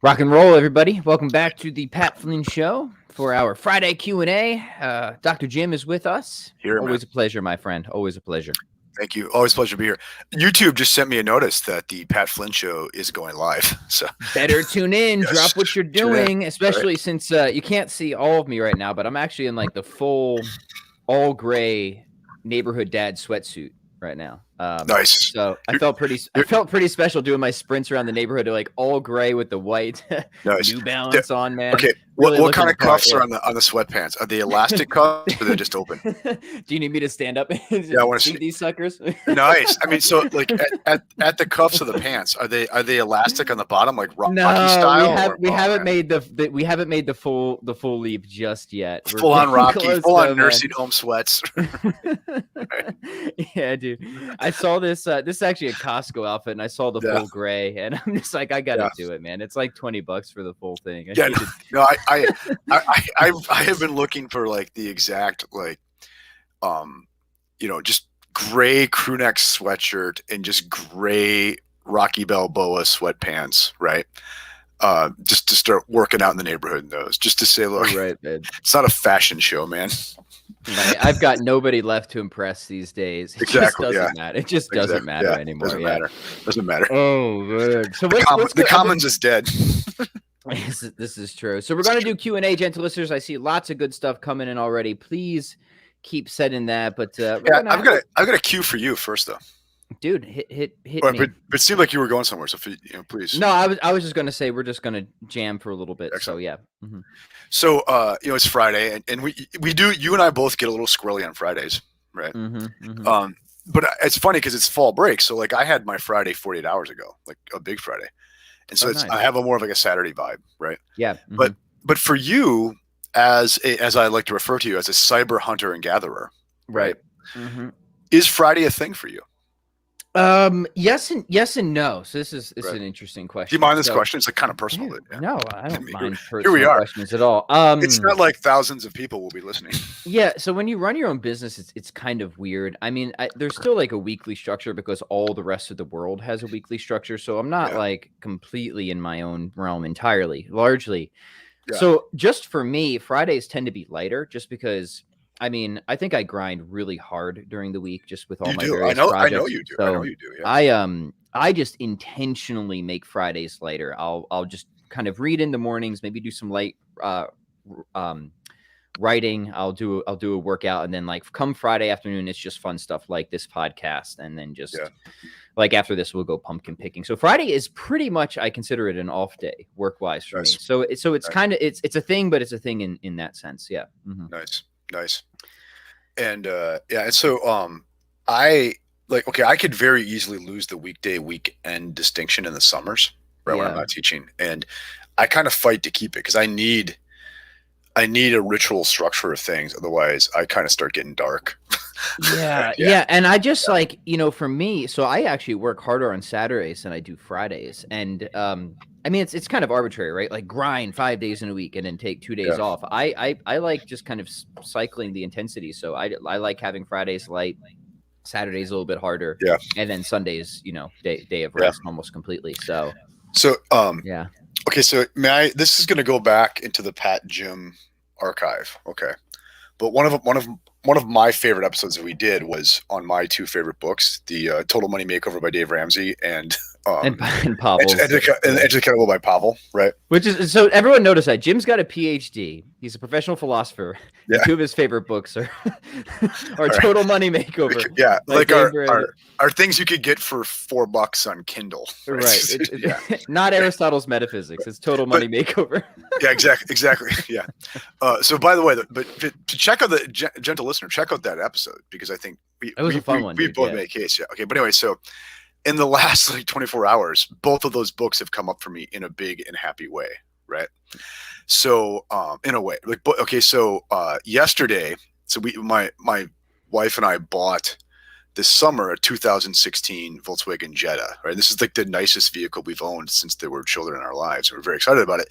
Rock and roll, everybody. Welcome back to the Pat Flynn Show for our Friday Q&A. Dr. Jim is with us. Here, man. Always a pleasure, my friend. Always a pleasure. Thank you. Always a pleasure to be here. YouTube just sent me a notice that the Pat Flynn Show is going live. So better tune in, Yes, drop what you're tune in. doing, especially since you can't see all of me right now, but I'm actually in like the full all gray neighborhood dad sweatsuit right now. Nice. So I felt pretty special doing my sprints around the neighborhood, like all gray with the white Nice. New Balance on, man. Okay, Really what kind looking of cuffs the part, are on the sweatpants? Are they elastic cuffs or are they just open? Do you need me to stand up and Yeah, I want to see see. these suckers? Nice. I mean, so like at the cuffs of the pants, are they elastic on the bottom, like Rocky No, style? we haven't made the full leap just yet. We're Full on getting Rocky, close, full though, on man. nursing home sweats. Yeah, dude. I saw this. This is actually a Costco outfit, and I saw the full gray, and I'm just like, I gotta do it, man. It's like $20 for the full thing. I have been looking for like the exact just gray crew neck sweatshirt and just gray Rocky Balboa sweatpants, right? Just to start working out in the neighborhood in those, just to say, look, right, man. It's not a fashion show, man. I've got nobody left to impress these days. It Exactly. just doesn't matter. It just doesn't matter anymore. Doesn't matter. Oh, man. So the Commons is dead. This is true. So we're going to do Q&A, gentle listeners. I see lots of good stuff coming in already. Please keep sending that. But I've got a cue for you first, though. Dude, hit me. But it seemed like you were going somewhere, so please. No, I was just going to say we're just going to jam for a little bit. Excellent. So yeah. Mm-hmm. So it's Friday, and we do. You and I both get a little squirrely on Fridays, right? Mm-hmm, mm-hmm. But it's funny because it's fall break, so like I had my Friday 48 hours ago, like a big Friday, and so nice. I have a more of like a Saturday vibe, right? Yeah. Mm-hmm. But for you, as I like to refer to you as a cyber hunter and gatherer, right? Mm-hmm. Is Friday a thing for you? Yes and no. So this is an interesting question. Do you mind this question? It's like kind of personal. Yeah. No, I don't mind personal here we are. questions at all. It's not like thousands of people will be listening. Yeah. So when you run your own business, it's kind of weird. I mean, there's still like a weekly structure because all the rest of the world has a weekly structure. So I'm not like completely in my own realm entirely, largely. Yeah. So just for me, Fridays tend to be lighter just because I mean, I think I grind really hard during the week just with all my various projects. I know you do. So I know you do. Yeah. I just intentionally make Fridays lighter. I'll just kind of read in the mornings, maybe do some light writing. I'll do a workout, and then like come Friday afternoon, it's just fun stuff like this podcast, and then just like after this, we'll go pumpkin picking. So Friday is pretty much, I consider it an off day work wise for me. So it's kind of it's a thing, but it's a thing in that sense. Yeah. Mm-hmm. Nice. And and so I could very easily lose the weekday weekend distinction in the summers, right? When I'm not teaching, and I kind of fight to keep it because I need a ritual structure of things. Otherwise, I kind of start getting dark. Yeah. And I just like, for me, so I actually work harder on Saturdays than I do Fridays. And I mean, it's kind of arbitrary, right? Like grind 5 days in a week and then take 2 days off. I like just kind of cycling the intensity. So I like having Fridays light, Saturdays a little bit harder. Yeah. And then Sundays, day of rest almost completely. So yeah. Okay. So this is going to go back into the Pat Jim archive. Okay. But one of my favorite episodes that we did was on my two favorite books, the Total Money Makeover by Dave Ramsey and Pavel. Educatable by Pavel, right? Which is, so everyone notice that Jim's got a PhD. He's a professional philosopher. Yeah. Two of his favorite books are Total Money Makeover. Yeah, like are things you could get for $4 on Kindle. Right. Not Aristotle's Metaphysics. It's Total Money Makeover. Yeah, exactly. Yeah. So by the way, but to check out the gentle listener, check out that episode because I think it was a fun one. We both made a case. Yeah. Okay. But anyway, so in the last 24 hours, both of those books have come up for me in a big and happy way. Right. So, in a way, yesterday, so my wife and I bought this summer a 2016 Volkswagen Jetta, right? This is like the nicest vehicle we've owned since there were children in our lives. We're very excited about it.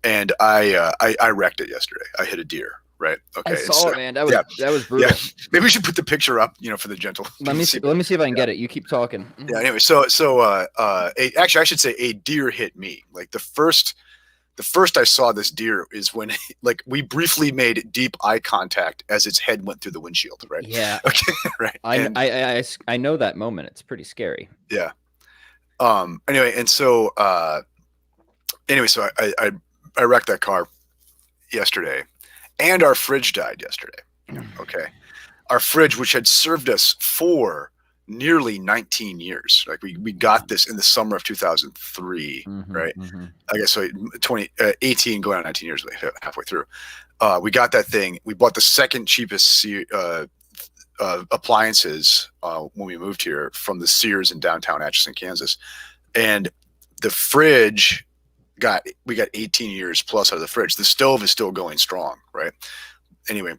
And I wrecked it yesterday. I hit a deer. Right. Okay. I saw it, man. That was brutal. Yeah. Maybe we should put the picture up, for the gentle. Let me see if I can get it. You keep talking. Yeah. Anyway, actually, I should say a deer hit me. Like the first the first I saw this deer is when like we briefly made deep eye contact as its head went through the windshield, right? Yeah. Okay, right. I know that moment. It's pretty scary. Yeah. Anyway, and so so I wrecked that car yesterday, and our fridge died yesterday. Okay. Our fridge, which had served us for nearly 19 years. Like we got this in the summer of 2003, right? I guess so 18 going on 19 years halfway through. We got that thing. We bought the second cheapest appliances when we moved here from the Sears in downtown Atchison, Kansas. And the fridge we got 18 years plus out of the fridge. The stove is still going strong, right? Anyway,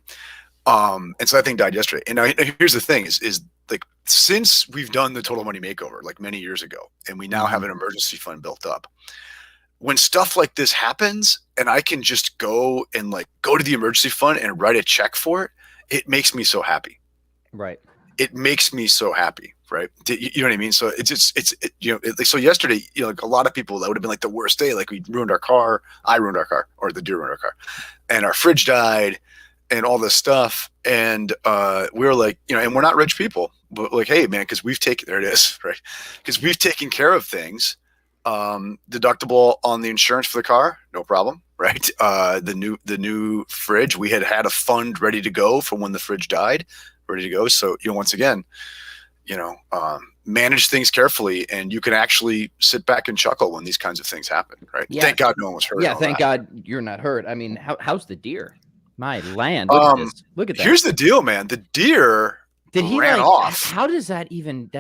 and so that thing died yesterday. And now here's the thing is like, since we've done the Total Money Makeover like many years ago, and we now have an emergency fund built up, when stuff like this happens and I can just go to the emergency fund and write a check for it, it makes me so happy. Right. It makes me so happy. Right. You know what I mean? So so yesterday, like a lot of people, that would have been like the worst day. Like we ruined our car. I ruined our car, or the deer ruined our car, and our fridge died and all this stuff. And we were like, and we're not rich people, but like, hey man, cause we've taken care of things. Deductible on the insurance for the car, no problem. Right. The new fridge, we had a fund ready to go for when the fridge died, ready to go. So, once again, manage things carefully, and you can actually sit back and chuckle when these kinds of things happen, right? Yeah. Thank God no one was hurt. Yeah, thank God you're not hurt. I mean, how's the deer? My land. Look at this. Look at that. Here's the deal, man. The deer ran off. How does that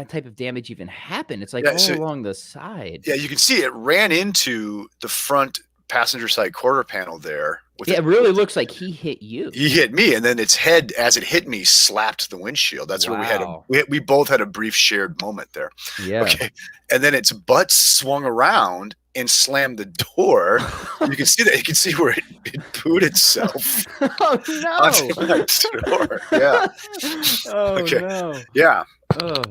type of damage even happen? It's like along the side. Yeah, you can see it ran into the front passenger side quarter panel there. It really looks like he hit you. He hit me, and then its head, as it hit me, slapped the windshield. That's where we both had a brief shared moment there. Yeah. Okay. And then its butt swung around and slammed the door. You can see that. You can see where it pooed itself. Oh no! Onto my door. Yeah. Oh no. Yeah. Oh.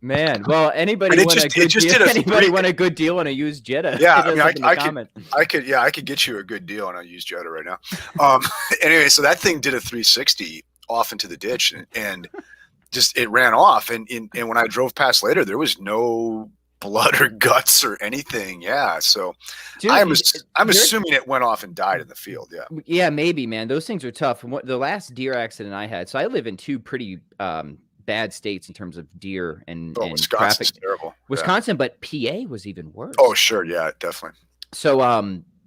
Man, well, anybody want a good deal on a used Jetta? Yeah, I mean, I could get you a good deal on a used Jetta right now. Anyway, so that thing did a 360 off into the ditch, and just it ran off. And when I drove past later, there was no blood or guts or anything. Yeah, so dude, I'm assuming it went off and died in the field. Yeah, yeah, maybe, man. Those things are tough. And the last deer accident I had, so I live in two pretty bad states in terms of deer and traffic. Terrible. Wisconsin, but PA was even worse. Oh, sure. Yeah, definitely. So,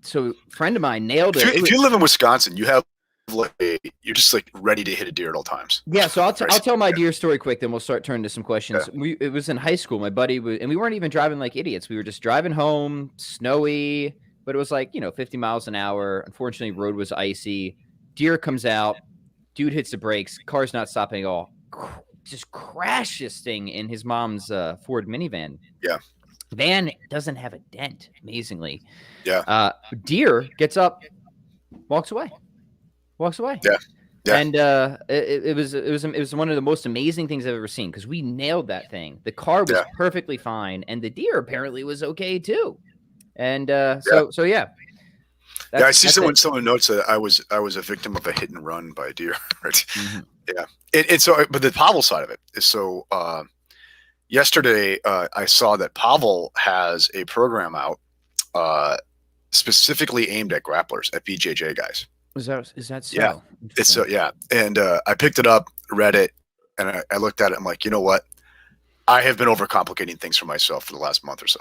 so friend of mine nailed it. If you live in Wisconsin, you're just like ready to hit a deer at all times. Yeah. So I'll tell my deer story quick, then we'll start turning to some questions. Yeah. It was in high school. My buddy and we weren't even driving like idiots. We were just driving home, snowy, but it was like, 50 miles an hour. Unfortunately, road was icy. Deer comes out, dude hits the brakes. Car's not stopping at all. Just crash this thing in his mom's Ford minivan. Yeah. Van doesn't have a dent, amazingly. Yeah. Deer gets up, walks away. Yeah. Yeah. And it was one of the most amazing things I've ever seen, because we nailed that thing. The car was perfectly fine, and the deer apparently was okay too. And so yeah. I see someone notes that I was a victim of a hit and run by a deer. Right? Mm-hmm. Yeah. And so, but the Pavel side of it is so. Yesterday, I saw that Pavel has a program out specifically aimed at grapplers, at BJJ guys. Is that so? Yeah. It's so yeah. And I picked it up, read it, and I looked at it. I'm like, you know what? I have been overcomplicating things for myself for the last month or so.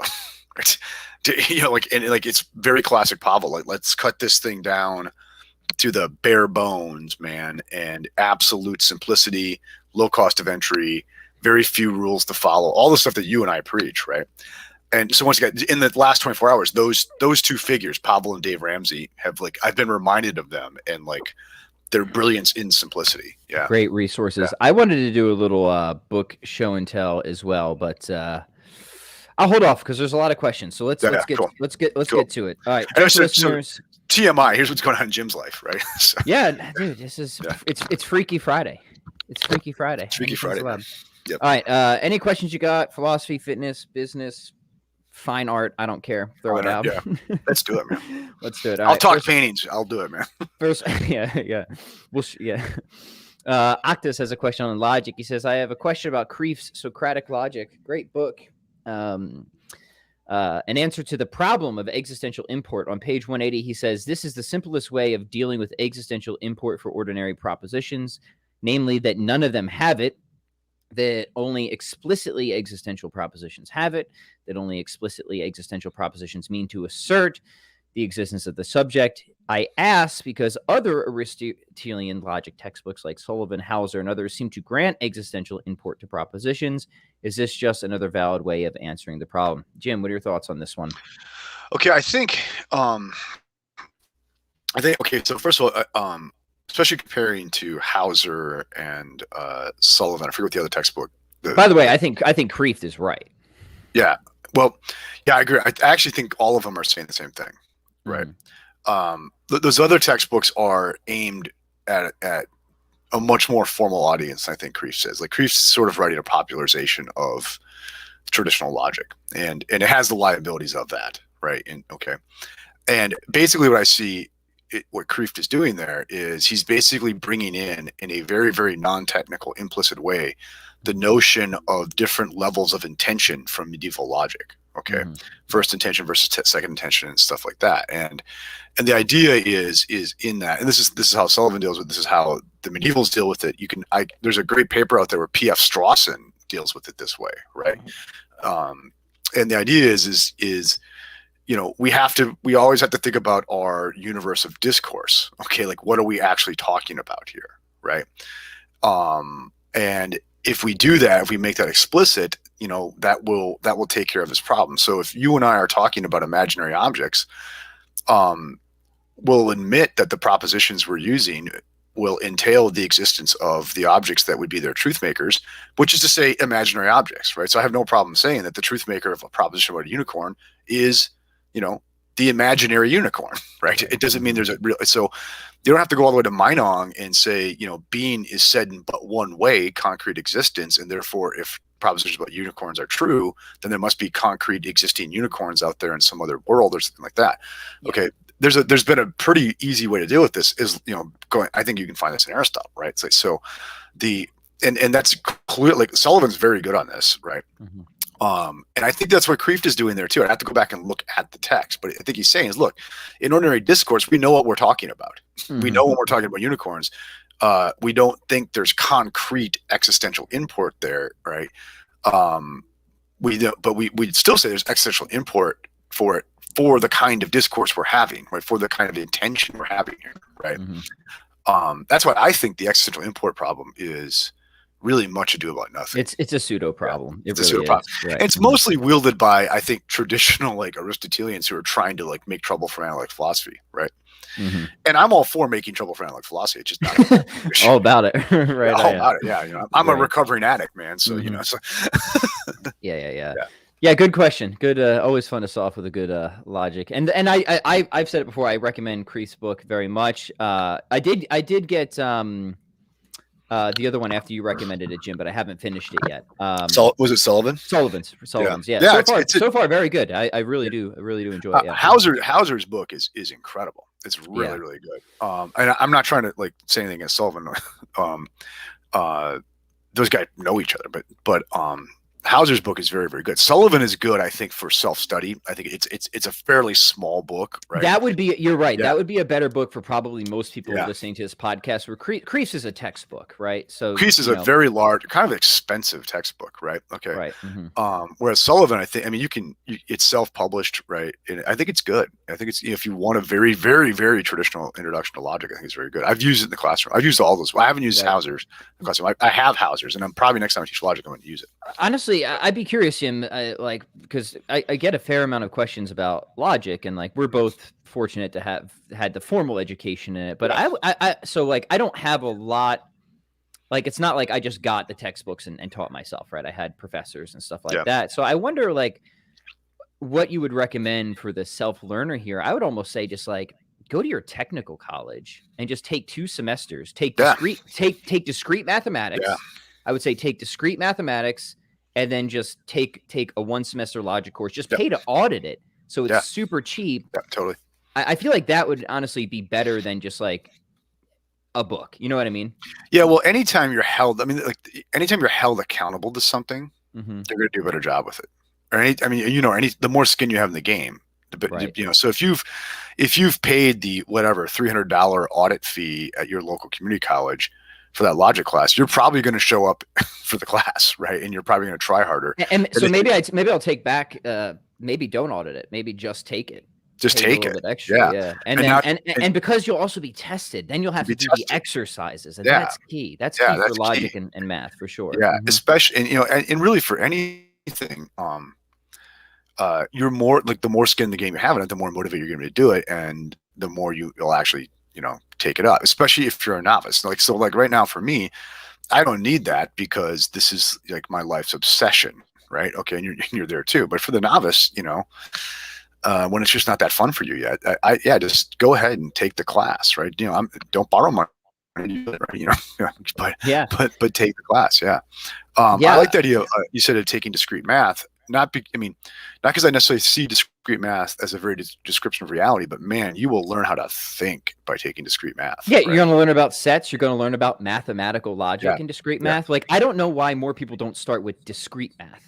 Right? It's very classic Pavel. Like, let's cut this thing down to the bare bones, man, and absolute simplicity, low cost of entry, very few rules to follow, all the stuff that you and I preach, right? And so once again, in the last 24 hours, those two figures, Pavel and Dave Ramsey, have I've been reminded of them and their brilliance in simplicity. Yeah. Great resources. Yeah. I wanted to do a little book show and tell as well, but I'll hold off because there's a lot of questions. So let's get to it. All right. Listeners. TMI, here's what's going on in Jim's life, right? So, yeah, dude, this is it's Freaky Friday. It's Freaky Friday. Freaky Friday. Yep. All right. Any questions you got? Philosophy, fitness, business, fine art. I don't care. Throw it out. Yeah, let's do it, man. Let's do it. I'll talk paintings. I'll do it, man. First, yeah. Well, yeah. Octus has a question on logic. He says, I have a question about Kreef's Socratic Logic. Great book. An answer to the problem of existential import. On page 180, he says, this is the simplest way of dealing with existential import for ordinary propositions, namely that none of them have it, that only explicitly existential propositions have it, that only explicitly existential propositions mean to assert the existence of the subject. I ask because other Aristotelian logic textbooks like Sullivan, Hauser, and others seem to grant existential import to propositions. Is this just another valid way of answering the problem? Jim, what are your thoughts on this one? Okay, I think, okay, so first of all, especially comparing to Hauser and Sullivan, I forget what the other textbook. By the way, I think Kreeft is right. Yeah, well, yeah, I agree. I actually think all of them are saying the same thing, right? Those other textbooks are aimed at a much more formal audience, I think Kreeft says. Like Kreeft's sort of writing a popularization of traditional logic, and it has the liabilities of that, right? And basically what I see, what Kreeft is doing there is he's basically bringing in a very, very non-technical, implicit way, the notion of different levels of intention from medieval logic. Okay, first intention versus second intention and stuff like that, and the idea is in that, and this is how Sullivan deals with. This is how the medievals deal with it. There's a great paper out there where P.F. Strawson deals with it this way, right? And the idea is we always have to think about our universe of discourse. Okay, like what are we actually talking about here, right? And if we do that, if we make that explicit, that will take care of this problem. So if you and I are talking about imaginary objects, we'll admit that the propositions we're using will entail the existence of the objects that would be their truth makers, which is to say imaginary objects, right? So I have no problem saying that the truth maker of a proposition about a unicorn is, the imaginary unicorn, right? It doesn't mean there's a real, so you don't have to go all the way to Meinong and say, being is said in but one way, concrete existence, and therefore if propositions about unicorns are true, then there must be concrete existing unicorns out there in some other world or something like that. Yeah. Okay, there's been a pretty easy way to deal with this is I think you can find this in Aristotle, right? So and that's clear, like Sullivan's very good on this, right? And I think that's what Kreeft is doing there too. I have to go back and look at the text, but I think he's saying is, look, in ordinary discourse, we know what we're talking about. We know when we're talking about unicorns. We don't think there's concrete existential import there, right? We'd still say there's existential import for it, for the kind of discourse we're having, right? For the kind of intention we're having here, right? That's why I think the existential import problem is really much ado about nothing. It's a pseudo problem. It's a pseudo problem. Right. And it's mostly wielded by, I think, traditional like Aristotelians who are trying to like make trouble for analytic philosophy, right? And I'm all for making trouble for analytic philosophy. It's just not all about it, right? All about it. Yeah, I'm a recovering addict, man. So so yeah. Good question. Good. Always fun to solve with a good logic. And I've said it before. I recommend Kreeft's book very much. I did get the other one after you recommended it, Jim, but I haven't finished it yet. Was it Sullivan's? Sullivan's, yeah. So far, very good. I really do enjoy it. Yeah. Hauser's book is incredible. It's really, really good. And I'm not trying to like say anything against Sullivan. Those guys know each other, but Hauser's book is very, very good. Sullivan is good, I think, for self-study. I think it's a fairly small book, right? That would be, you're right. Yeah. That would be a better book for probably most people listening to this podcast. Where Kreeft's is a textbook, right? So Kreeft's is a very large, kind of expensive textbook, right? Okay. Right. Whereas Sullivan, it's self-published, right? And I think it's good. I think it's, if you want a very, very, very traditional introduction to logic, I think it's very good. I've used it in the classroom. I've used all those. I haven't used Hauser's in the classroom. I have Hauser's, and I'm probably next time I teach logic, I'm going to use it. Honestly, I'd be curious, Jim, because I get a fair amount of questions about logic, and like we're both fortunate to have had the formal education in it. But I don't have a lot. Like it's not like I just got the textbooks and taught myself, right? I had professors and stuff like that. So I wonder, like, what you would recommend for the self-learner here. I would almost say just like go to your technical college and just take 2 semesters. Take discrete mathematics. Yeah. I would say take discrete mathematics and then just take a 1-semester logic course. Just pay to audit it, so it's super cheap. Yeah, totally. I feel like that would honestly be better than just like a book. You know what I mean? Yeah. Well, anytime you're held, I mean, like anytime you're held accountable to something, Mm-hmm. you're going to do a better job with it. Or the more skin you have in the game, Right. So if you've paid the whatever $300 audit fee at your local community college for that logic class, you're probably going to show up for the class, right? And you're probably going to try harder. And so maybe I'll take back. Maybe don't audit it. Maybe just take it. Just take a it. Bit extra, yeah. And because you'll also be tested, then you'll have to do the exercises, and that's key. That's key for logic and math for sure. Yeah, especially and really for anything. You're more like the more skin in the game you have in it, the more motivated you're going to be to do it, and the more you'll actually take it up. Especially if you're a novice. Like right now for me, I don't need that because this is like my life's obsession, right? Okay, and you're there too. But for the novice, when it's just not that fun for you yet, just go ahead and take the class, right? Don't borrow money, right? But take the class, yeah. I like the idea. You said of taking discrete math, not because I necessarily see discrete math as a very description of reality, but man, you will learn how to think by taking discrete math. Yeah, right? You're going to learn about sets. You're going to learn about mathematical logic in discrete math. Like, I don't know why more people don't start with discrete math.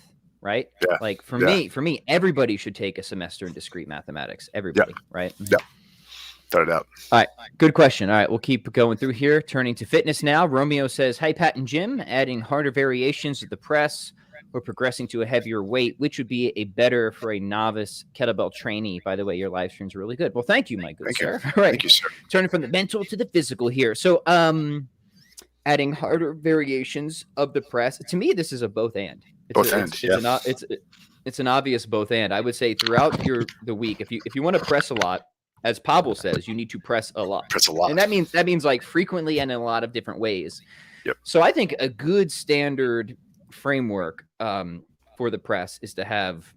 Right? Yeah. Like for me, everybody should take a semester in discrete mathematics. Everybody, right? Yeah. Without a doubt. All right. Good question. All right. We'll keep going through here. Turning to fitness now. Romeo says, "Hi, Pat and Jim, adding harder variations of the press or progressing to a heavier weight, which would be a better for a novice kettlebell trainee?" By the way, your live stream's really good. Well, thank you, my good sir. All right. Thank you, sir. Turning from the mental to the physical here. So, adding harder variations of the press. To me, this is a both and. It's an obvious both and. I would say throughout the week, if you want to press a lot, as Pavel says, you need to press a lot. Press a lot. And that means like frequently and in a lot of different ways. Yep. So I think a good standard framework for the press is to have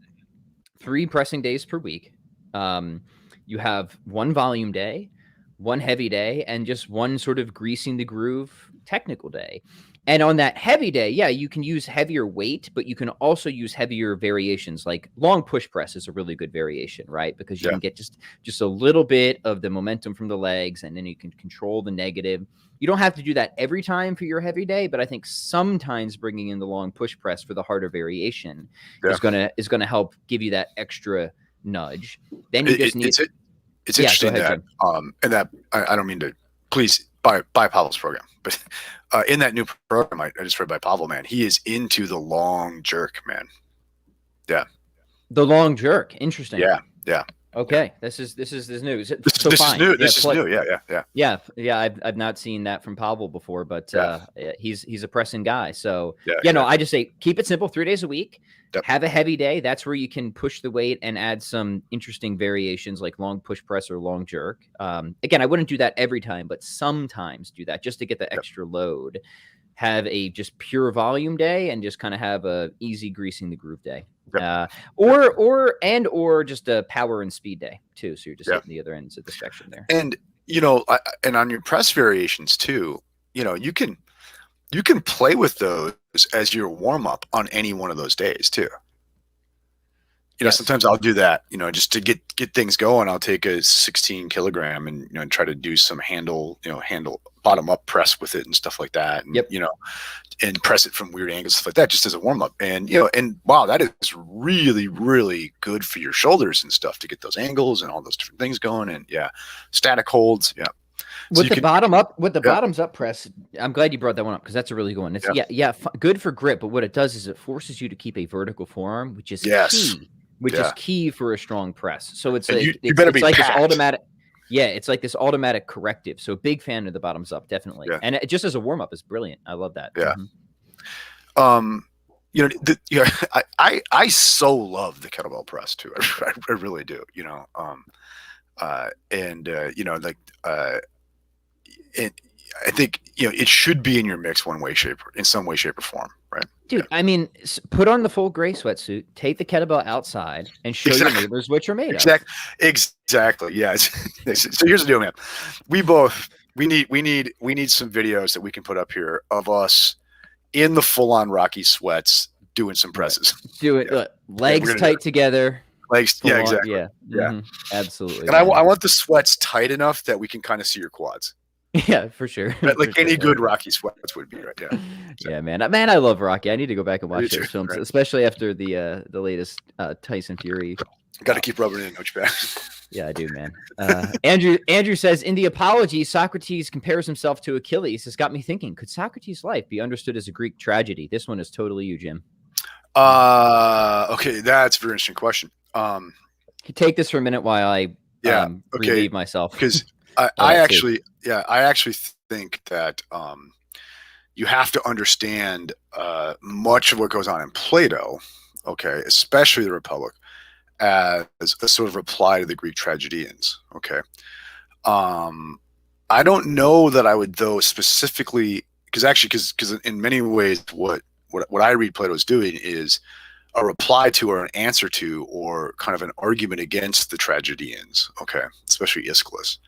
3 pressing days per week. You have 1 volume day, 1 heavy day, and just 1 sort of greasing the groove technical day. And on that heavy day, you can use heavier weight, but you can also use heavier variations. Like long push press is a really good variation, right? Because you can get just a little bit of the momentum from the legs, and then you can control the negative. You don't have to do that every time for your heavy day, but I think sometimes bringing in the long push press for the harder variation is gonna help give you that extra nudge. Then you just need. It's interesting that and that I don't mean to please buy Pavel's program, but in that new program I just read by Pavel, man, he is into the long jerk, man. Yeah. The long jerk. Interesting. Yeah. Okay. This is news. This is new. This is new. Yeah. I've not seen that from Pavel before, but he's a pressing guy. So I just say keep it simple. 3 days a week. Yep. Have a heavy day. That's where you can push the weight and add some interesting variations like long push press or long jerk. Again, I wouldn't do that every time, but sometimes do that just to get the extra load. Have a just pure volume day and just kind of have a easy greasing the groove day. Yep. Or just a power and speed day too. So you're just hitting the other ends of the spectrum there. And and on your press variations too, you can play with those as your warm up on any one of those days too. Sometimes I'll do that, just to get things going. I'll take a 16 kilogram and try to do some handle bottom up press with it and stuff like that. And, and press it from weird angles, stuff like that, just as a warm up. And, and wow, that is really, really good for your shoulders and stuff to get those angles and all those different things going. And static holds. Yeah. So with the bottoms up press, I'm glad you brought that one up because that's a really good one. It's good for grip, but what it does is it forces you to keep a vertical forearm, which is key. Is key for a strong press. So it's like it's like this automatic. Yeah, it's like this automatic corrective. So big fan of the bottoms up, definitely. Yeah. And it, just as a warm up is brilliant. I love that. Yeah. I so love the kettlebell press too. I really do. I think it should be in your mix in some way, shape, or form, right? Dude, I mean, put on the full gray sweatsuit, take the kettlebell outside, and show your neighbors what you're made of. Exactly. Yeah. So here's the deal, man. We need some videos that we can put up here of us in the full-on Rocky sweats doing some presses. Do it. Legs tight together. Legs. Yeah, exactly. Yeah. Mm-hmm. Absolutely. And I want the sweats tight enough that we can kind of see your quads. Yeah, for sure. Like any good Rocky sweats would be, right? Yeah. So. Yeah, man. I love Rocky. I need to go back and watch those films, right? Especially after the latest Tyson Fury. Got to keep rubbing it in, don't you, back? Yeah, I do, man. Andrew says, in the apology, Socrates compares himself to Achilles. This got me thinking, could Socrates' life be understood as a Greek tragedy? This one is totally you, Jim. Okay, that's a very interesting question. You take this for a minute while I relieve myself. Because I actually think that you have to understand much of what goes on in Plato, okay, especially the Republic, as a sort of reply to the Greek tragedians. Okay. I don't know that I would, though, specifically, because in many ways what I read Plato is doing is a reply to or an answer to or kind of an argument against the tragedians. Okay, especially Aeschylus.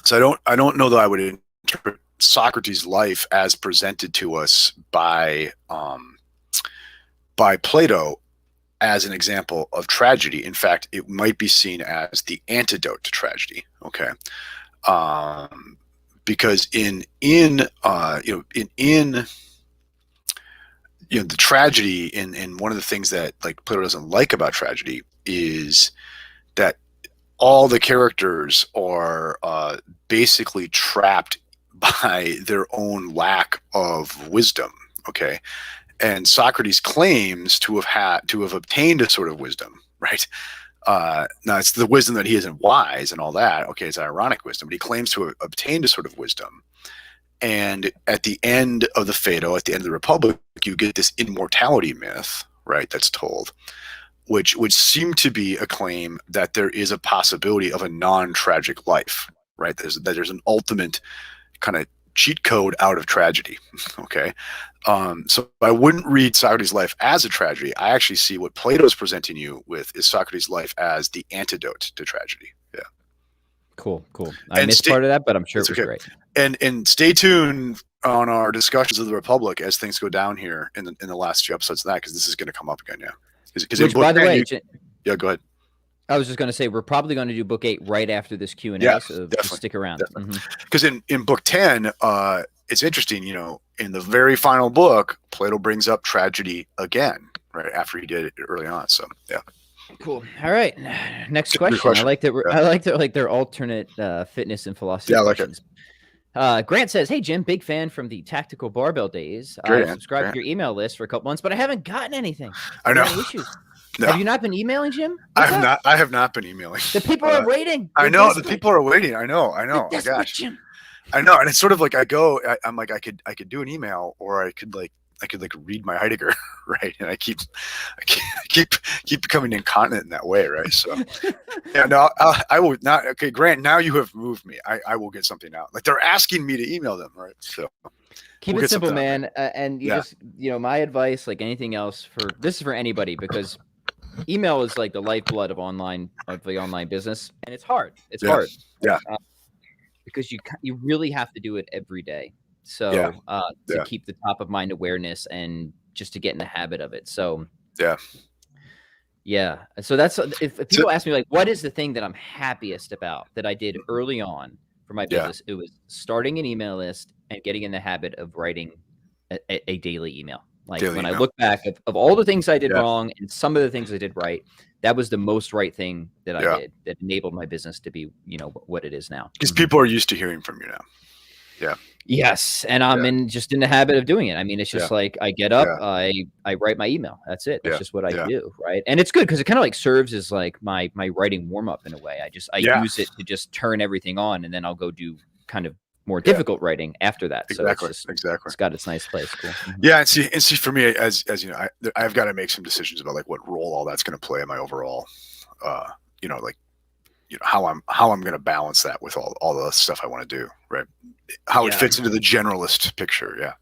So I don't know that I would interpret Socrates' life as presented to us by Plato as an example of tragedy. In fact, it might be seen as the antidote to tragedy. Okay, because in the tragedy, and one of the things that like Plato doesn't like about tragedy is that all the characters are basically trapped by their own lack of wisdom. Okay. And Socrates claims to have obtained a sort of wisdom, right? Now it's the wisdom that he isn't wise and all that. Okay, it's ironic wisdom, but he claims to have obtained a sort of wisdom. And at the end of the Phaedo, at the end of the Republic, you get this immortality myth, right? That's told, which would seem to be a claim that there is a possibility of a non-tragic life, right? That there's an ultimate kind of cheat code out of tragedy. Okay. So I wouldn't read Socrates' life as a tragedy. I actually see what Plato is presenting you with is Socrates' life as the antidote to tragedy. Yeah. Cool. I missed part of that, but I'm sure it was great. And stay tuned on our discussions of the Republic as things go down here in the last few episodes of that, because this is going to come up again. Yeah. Which, by the way, yeah, go ahead. I was just going to say, we're probably going to do book 8 right after this Q&A, yeah, so stick around. Because in book 10, it's interesting, in the very final book, Plato brings up tragedy again, right after he did it early on. So, yeah. Cool. All right. Next question. I like that. I like that. Like their alternate fitness and philosophy questions. Grant says, "Hey Jim, big fan from the tactical barbell days. I subscribed to your email list for a couple months, but I haven't gotten anything. I know. Any issues? No. Have you not been emailing, Jim? I have not been emailing. The people are waiting. I know the people are waiting. I know. Oh, gosh. Jim. I know, and it's sort of like I'm like I could do an email, or I could read my Heidegger, right? And I keep becoming incontinent in that way, right? So, yeah, no, I will not. Okay, Grant, now you have moved me. I will get something out. Like they're asking me to email them, right? So keep it simple, man. And you just, my advice, like anything else, this is for anybody, because email is like the lifeblood of the online business, and it's hard. It's hard. Yeah. Because you really have to do it every day. So to keep the top of mind awareness and just to get in the habit of it. So yeah. So that's if people ask me like, what is the thing that I'm happiest about that I did early on for my business? It was starting an email list and getting in the habit of writing a daily email. Like when I look back of all the things I did wrong and some of the things I did right, that was the most right thing that I did that enabled my business to be, what it is now. Because people are used to hearing from you now. Yeah. Yes. And I'm just in the habit of doing it. I mean, it's just like I get up, I write my email. That's it. That's just what I do. Right. And it's good because it kind of like serves as like my writing warm up in a way. I use it to just turn everything on, and then I'll go do kind of more difficult writing after that. Exactly. So it's got its nice place. Cool. Yeah. And see for me, as you know, I've got to make some decisions about like what role all that's going to play in my overall, how I'm going to balance that with all the stuff I want to do, right? How it fits into the generalist picture. Yeah.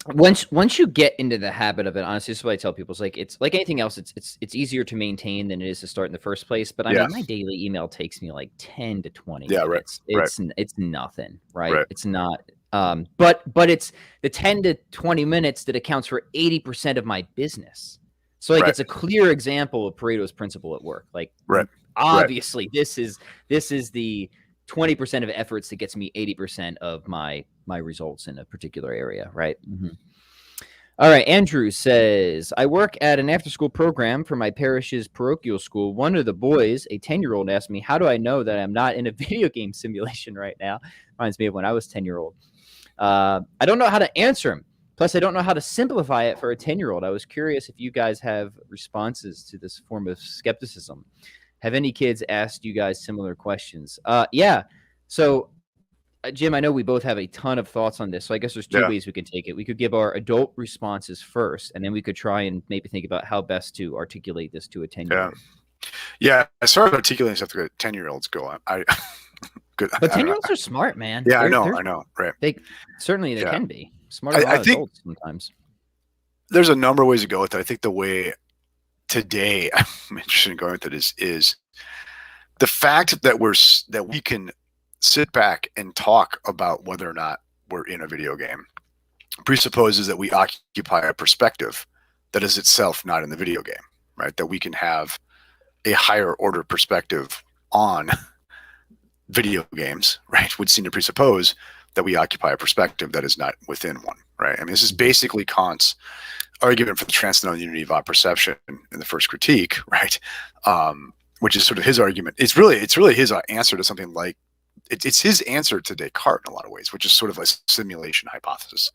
Once you get into the habit of it, honestly, this is what I tell people. It's like anything else. It's easier to maintain than it is to start in the first place. But I mean, my daily email takes me like 10 to 20 minutes. It's nothing, right? It's not. But it's the 10 to 20 minutes that accounts for 80% of my business. So like, it's a clear example of Pareto's principle at work. Like, obviously this is the 20% of efforts that gets me 80% of my results in a particular area. Right. All right. Andrew says, I work at an after-school program for my parish's parochial school. One of the boys, a 10-year-old, asked me, how do I know that I'm not in a video game simulation right now? Reminds me of when I was 10-year-old. I don't know how to answer him. Plus, I don't know how to simplify it for a 10-year-old. I was curious if you guys have responses to this form of skepticism. Have any kids asked you guys similar questions? Yeah. So, Jim, I know we both have a ton of thoughts on this. So I guess there's two ways we can take it. We could give our adult responses first, and then we could try and maybe think about how best to articulate this to a 10-year-old. Yeah. As far as articulating stuff that 10-year-olds go, Good. But 10-year-olds are smart, man. Yeah, I know. Right. They can be smarter than adults sometimes. There's a number of ways to go with it. I think the way today I'm interested in going with it is the fact that we can sit back and talk about whether or not we're in a video game presupposes that we occupy a perspective that is itself not in the video game, right? That we can have a higher order perspective on video games, right, would seem to presuppose that we occupy a perspective that is not within one, right? I mean, this is basically Kant's argument for the transcendental unity of perception in the first critique, right? Which is sort of his argument. It's really his answer to something like, it's his answer to Descartes in a lot of ways, which is sort of a simulation hypothesis.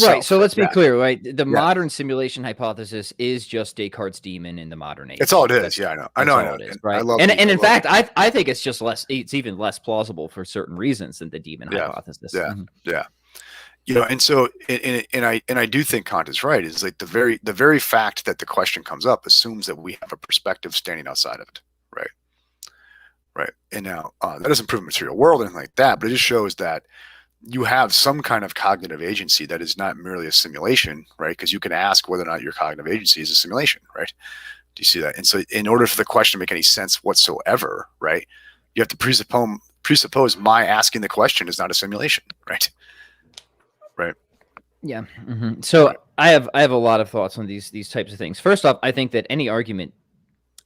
Right. So let's be clear, right? The modern simulation hypothesis is just Descartes' demon in the modern age. That's all it is. I know. It is, right. And in fact, I think it's just it's even less plausible for certain reasons than the demon hypothesis. Yeah. And so, and I do think Kant is right. Is like the very fact that the question comes up assumes that we have a perspective standing outside of it, right? Right. And now that doesn't prove a material world or anything like that, but it just shows that you have some kind of cognitive agency that is not merely a simulation, right? Because you can ask whether or not your cognitive agency is a simulation, right? Do you see that? And so in order for the question to make any sense whatsoever, right, you have to presuppose my asking the question is not a simulation, right? Right. Yeah. So I have a lot of thoughts on these types of things. First off, I think that any argument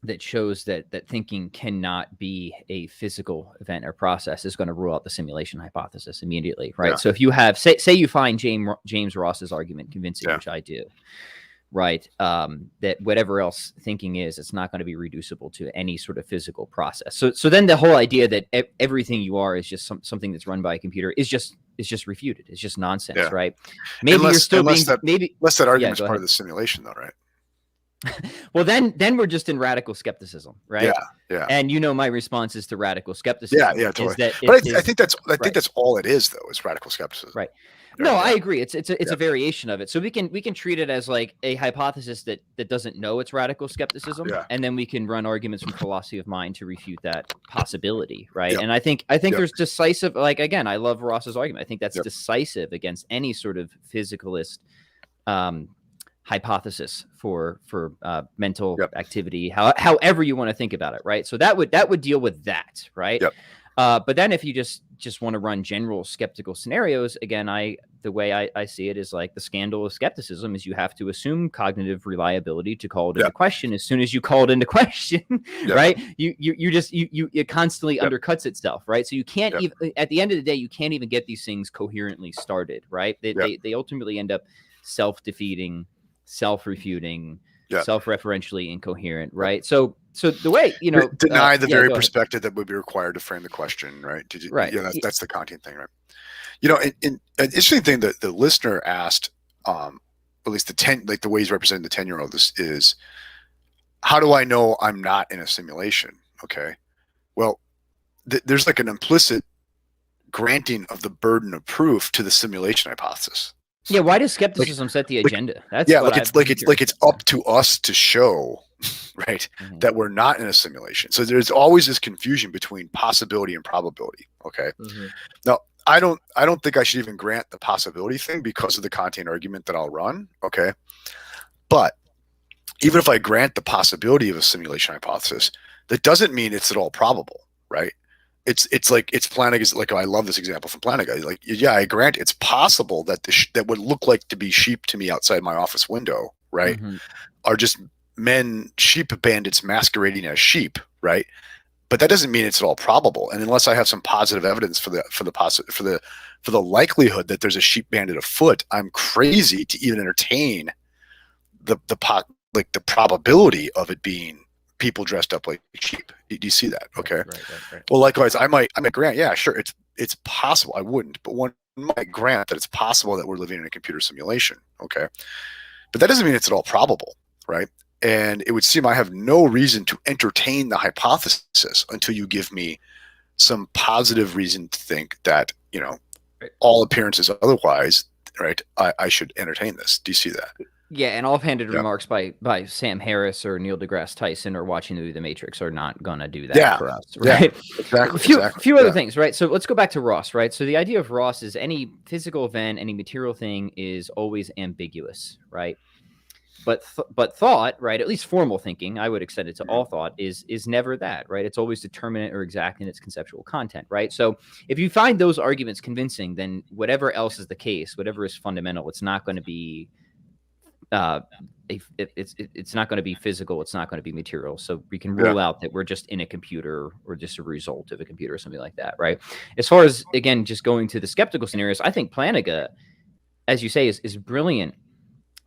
that shows that thinking cannot be a physical event or process is going to rule out the simulation hypothesis immediately, right? Yeah. So if you have, say you find James Ross's argument convincing, which I do, right, that whatever else thinking is, it's not going to be reducible to any sort of physical process. So then the whole idea that everything you are is just something that's run by a computer is just refuted. It's just nonsense, right? Maybe you're still unless that argument's part of the simulation, though, right? Well, then we're just in radical skepticism, right? Yeah. And my responses to radical skepticism. Yeah, totally. I think that's all it is, though, is radical skepticism. Right. No, I agree. It's a variation of it. So we can treat it as like a hypothesis that doesn't know it's radical skepticism, and then we can run arguments from philosophy of mind to refute that possibility, right? And I think there's decisive. Like, again, I love Ross's argument. I think that's decisive against any sort of physicalist hypothesis for mental activity, however you want to think about it, right? So that would deal with that, right? But then if you just want to run general skeptical scenarios, again, the way I see it is like the scandal of skepticism is you have to assume cognitive reliability to call it into question. As soon as you call it into question, right? It constantly undercuts itself, right? So you can't even, at the end of the day, you can't even get these things coherently started, right? They ultimately end up self-defeating, self-refuting, self-referentially incoherent, right? So the way deny the very perspective that would be required to frame the question, right? That's the Kantian thing, right? An interesting thing that the listener asked, at least the way he's representing the 10-year-old is, how do I know I'm not in a simulation? Okay, well, there's like an implicit granting of the burden of proof to the simulation hypothesis. Yeah, why does skepticism set the agenda? That's it's up to us to show, right, that we're not in a simulation. So there's always this confusion between possibility and probability. Okay. Now, I don't think I should even grant the possibility thing because of the Kantian argument that I'll run. Okay. But even if I grant the possibility of a simulation hypothesis, that doesn't mean it's at all probable, right? it's like it's Flanagan's like, oh, I love this example from Flanagan. Like, yeah, I grant it's possible that that would look like to be sheep to me outside my office window, right, are just sheep bandits masquerading as sheep, right? But that doesn't mean it's at all probable. And unless I have some positive evidence for the likelihood that there's a sheep bandit afoot, I'm crazy to even entertain the probability of it being people dressed up like sheep. Do you see that? Okay. Right. Well, likewise, I might grant, yeah, sure, it's possible. I wouldn't, but one might grant that it's possible that we're living in a computer simulation. Okay. But that doesn't mean it's at all probable, right? And it would seem I have no reason to entertain the hypothesis until you give me some positive reason to think that, all appearances otherwise, right, I should entertain this. Do you see that? Yeah, and offhanded remarks by Sam Harris or Neil deGrasse Tyson or watching The Matrix are not going to do that for us, right? Yeah, exactly. A few other things, right? So let's go back to Ross, right? So the idea of Ross is any physical event, any material thing is always ambiguous, right? But thought, right, at least formal thinking, I would extend it to all thought, is never that, right? It's always determinate or exact in its conceptual content, right? So if you find those arguments convincing, then whatever else is the case, whatever is fundamental, it's not going to be it's not going to be physical, it's not going to be material. So we can rule out that we're just in a computer or just a result of a computer or something like that, right? As far as, again, just going to the skeptical scenarios, I think Flanagan, as you say, is brilliant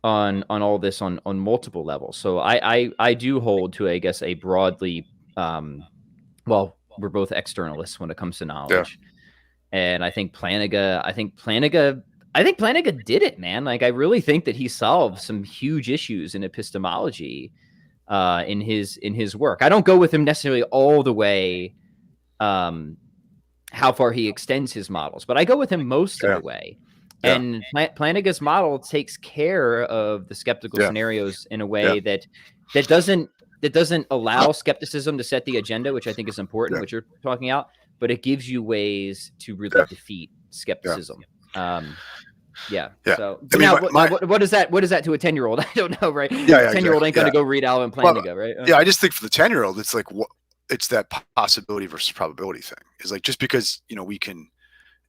on all this on multiple levels. So I do hold to, I guess, a broadly well, we're both externalists when it comes to knowledge. And I think Flanagan did it, man. Like, I really think that he solved some huge issues in epistemology in his work. I don't go with him necessarily all the way how far he extends his models, but I go with him most of the way. And Flanagan's model takes care of the skeptical scenarios in a way that doesn't allow skepticism to set the agenda, which I think is important, which you're talking about, but it gives you ways to really defeat skepticism. So now, what is that to a 10-year-old? I don't know, right? 10-year-old ain't going to go read Alvin Flanagan, right? Yeah, I just think for the 10-year-old, it's like it's that possibility versus probability thing. It's like, just because we can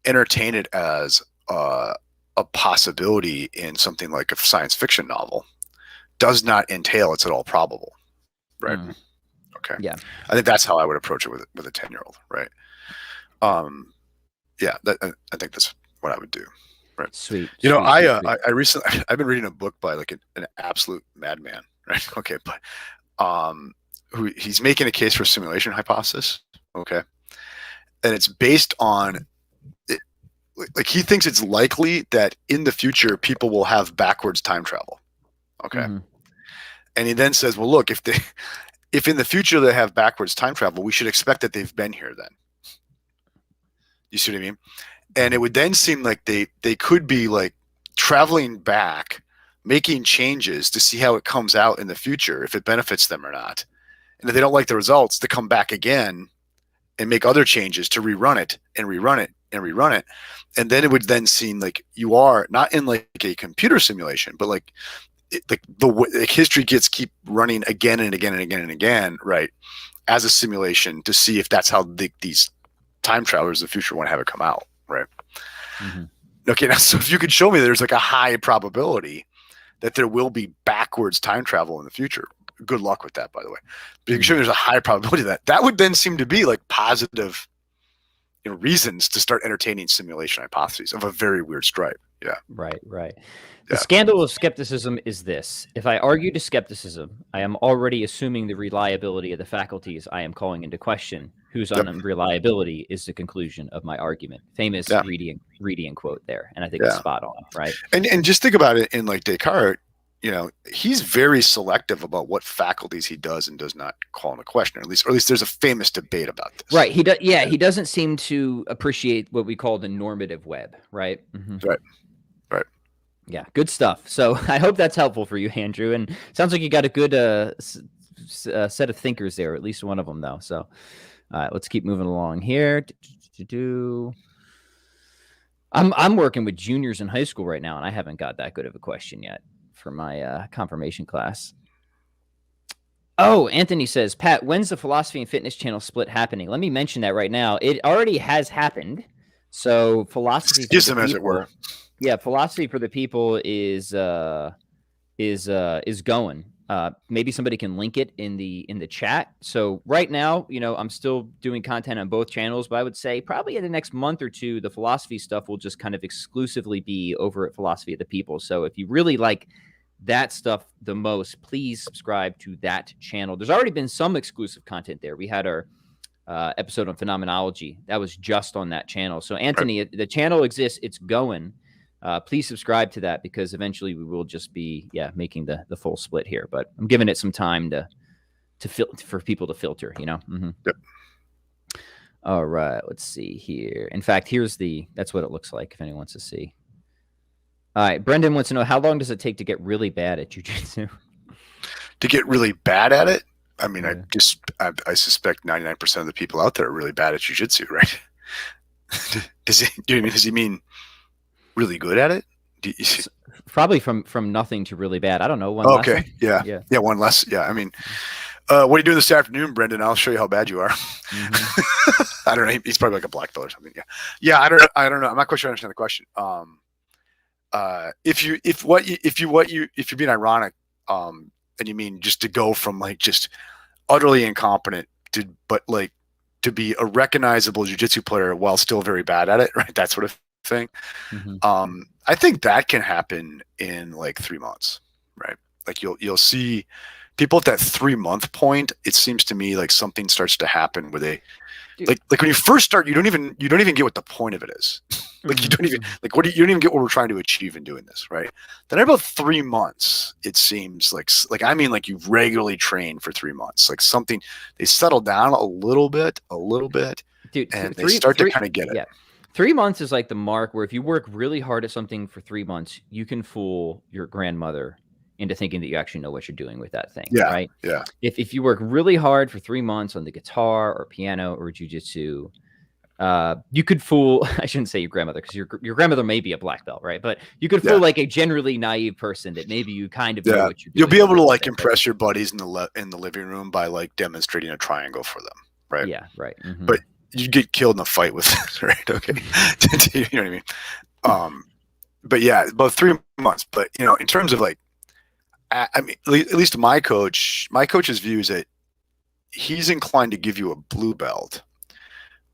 entertain it as a possibility in something like a science fiction novel does not entail it's at all probable, right? Okay. Yeah, I think that's how I would approach it with a 10-year-old, right? I think that's what I would do. Right. Sweet. I recently, I've been reading a book by like an absolute madman, right? Okay, but who he's making a case for a simulation hypothesis. Okay, and it's based on like he thinks it's likely that in the future people will have backwards time travel. Okay, and he then says, well, look, if in the future they have backwards time travel, we should expect that they've been here then. You see what I mean? And it would then seem like they could be like traveling back, making changes to see how it comes out in the future, if it benefits them or not. And if they don't like the results, to come back again and make other changes to rerun it and rerun it and rerun it. And then it would then seem like you are not in like a computer simulation, but like history keep running again and again and again and again, right, as a simulation to see if that's how these time travelers in the future want to have it come out, right? Okay, now so if you could show me there's like a high probability that there will be backwards time travel in the future, good luck with that, by the way. But you can show me there's a high probability of that would then seem to be like positive reasons to start entertaining simulation hypotheses of a very weird stripe. Yeah. Right. The scandal of skepticism is this. If I argue to skepticism, I am already assuming the reliability of the faculties I am calling into question, whose unreliability is the conclusion of my argument. Famous reading quote there. And I think it's spot on, right? And just think about it in like Descartes, he's very selective about what faculties he does and does not call into question. Or at least there's a famous debate about this. Right. He doesn't seem to appreciate what we call the normative web, right? Right. Yeah, good stuff. So I hope that's helpful for you, Andrew. And sounds like you got a good set of thinkers there, at least one of them, though. So, all right, let's keep moving along here. I'm working with juniors in high school right now, and I haven't got that good of a question yet for my confirmation class. Oh, Anthony says, Pat, when's the Philosophy and Fitness channel split happening? Let me mention that right now. It already has happened. So Philosophy for the Schism, as it were. People, yeah, Philosophy for the People is going. Maybe somebody can link it in the chat. So right now, I'm still doing content on both channels, but I would say probably in the next month or two, the philosophy stuff will just kind of exclusively be over at Philosophy of the People. So if you really like that stuff the most, please subscribe to that channel. There's already been some exclusive content there. We had our episode on phenomenology that was just on that channel. So Anthony, the channel exists. It's going. Please subscribe to that, because eventually we will just be making the full split here. But I'm giving it some time for people to filter. Mm-hmm. Yep. All right, let's see here. In fact, that's what it looks like if anyone wants to see. All right, Brendan wants to know, how long does it take to get really bad at jiu-jitsu? To get really bad at it? I mean, yeah. I suspect 99% of the people out there are really bad at jiu-jitsu, right? Does he mean really good at it? Probably from nothing to really bad. I don't know. Okay. Yeah. One less. Yeah. I mean, what are you doing this afternoon, Brendan? I'll show you how bad you are. Mm-hmm. I don't know. He's probably like a black belt or something. Yeah. Yeah. I don't know. I'm not quite sure I understand the question. If you're being ironic, and you mean just to go from like just utterly incompetent to be a recognizable jiu-jitsu player while still very bad at it, right? That sort of thing. Mm-hmm. I think that can happen in like 3 months, right? Like you'll see people at that 3 month point. It seems to me like something starts to happen where they like when you first start, you don't even get what the point of it is. Like you don't even like you don't even get what we're trying to achieve in doing this, right? Then about 3 months, it seems like I mean like you've regularly trained for 3 months, like something they settle down a little bit, dude, and they start to kind of get it. Yeah. 3 months is like the mark where if you work really hard at something for 3 months, you can fool your grandmother into thinking that you actually know what you're doing with that thing. Yeah. Right. Yeah. If you work really hard for 3 months on the guitar or piano or jiu-jitsu, you could fool, I shouldn't say your grandmother, because your grandmother may be a black belt, right? But you could fool like a generally naive person that maybe you kind of know what you're doing. You'll be able to like impress your buddies in the living room by like demonstrating a triangle for them, right? Yeah, right. Mm-hmm. But you get killed in a fight with it, right? Okay. You know what I mean? But yeah, about 3 months. But in terms of like, I mean, at least my coach's view is that he's inclined to give you a blue belt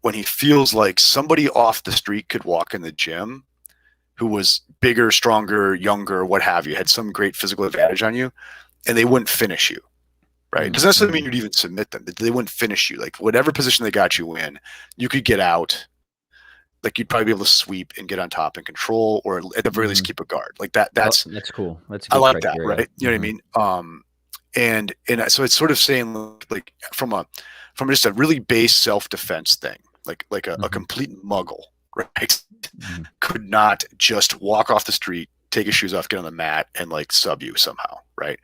when he feels like somebody off the street could walk in the gym who was bigger, stronger, younger, what have you, had some great physical advantage on you, and they wouldn't finish you. Right. Doesn't necessarily mean you'd even submit them. They wouldn't finish you. Like whatever position they got you in, you could get out. Like you'd probably be able to sweep and get on top and control, or at the very least keep a guard. Like that's cool. That's I like criteria. That, right? You know what I mean? And so it's sort of saying like from just a really base self-defense thing, like a complete muggle, right? Could not just walk off the street, take his shoes off, get on the mat, and like sub you somehow, right?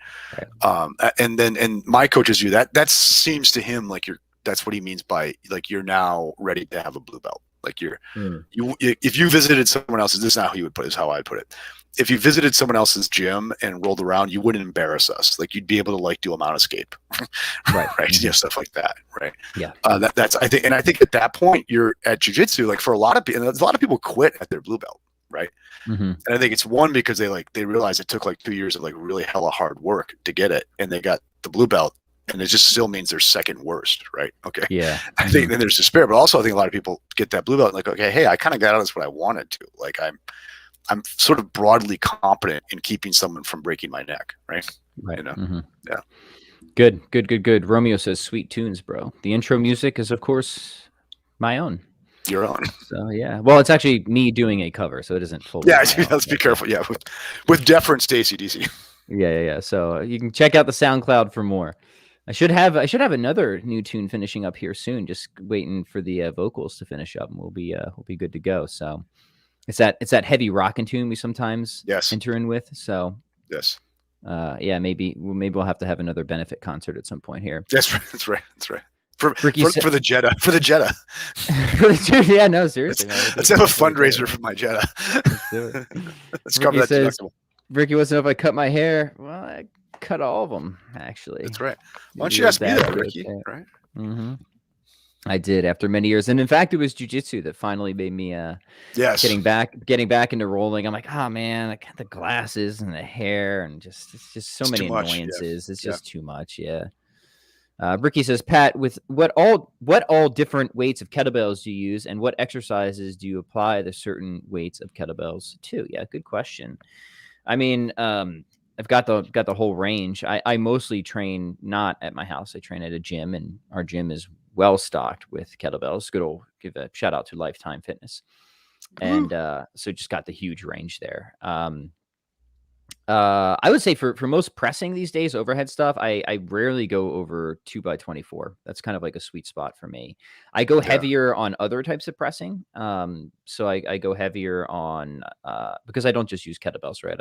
And my coach's view that seems to him like that's what he means by like you're now ready to have a blue belt. Like if you visited someone else's, this is not how he would put it, is how I'd put it. If you visited someone else's gym and rolled around, you wouldn't embarrass us. Like you'd be able to like do a mount escape, right? Stuff like that, right? Yeah. That's I think at that point you're at jiu-jitsu. Like for a lot of people, a lot of people quit at their blue belt, right? And I think it's one because they realized it took like 2 years of like really hella hard work to get it, and they got the blue belt, and it just still means they're second worst, right? Okay. Yeah. I think then there's despair, but also I think a lot of people get that blue belt and like, okay, hey, I kind of got out of this what I wanted to. Like I'm sort of broadly competent in keeping someone from breaking my neck, right? Right. Yeah. Good. Romeo says, sweet tunes, bro. The intro music is, of course, my own. Your own. So yeah. Well, it's actually me doing a cover, so it isn't fully. Yeah, let's be careful. Yeah, with deference to AC/DC. Yeah. So you can check out the SoundCloud for more. I should have another new tune finishing up here soon. Just waiting for the vocals to finish up, and we'll be good to go. So it's that heavy rockin' tune we sometimes enter in with. So yes. Maybe we'll have to have another benefit concert at some point here. That's right. For the Jetta. For the Jetta. Yeah, no, seriously. Let's have a fundraiser for my Jetta. Let's do it. Let's cover that deductible. Ricky wants to know if I cut my hair. Well, I cut all of them, actually. That's right. Why don't The you old ask me dad that, joke Ricky? there. Right? Mm-hmm. I did after many years, and in fact, it was jujitsu that finally made me Yes. getting back into rolling. I'm like, oh man, I got the glasses and the hair, and it's just so many annoyances. It's just too much. Yeah. Ricky says, Pat, with what all different weights of kettlebells do you use, and what exercises do you apply the certain weights of kettlebells to? Yeah, good question. I mean, I've got the whole range. I mostly train not at my house. I train at a gym, and our gym is well stocked with kettlebells. Good old give a shout out to Lifetime Fitness, and so just got the huge range there. I would say for most pressing these days, overhead stuff, I rarely go over 2x24. That's kind of like a sweet spot for me. I go heavier on other types of pressing. So I go heavier on because I don't just use kettlebells, right?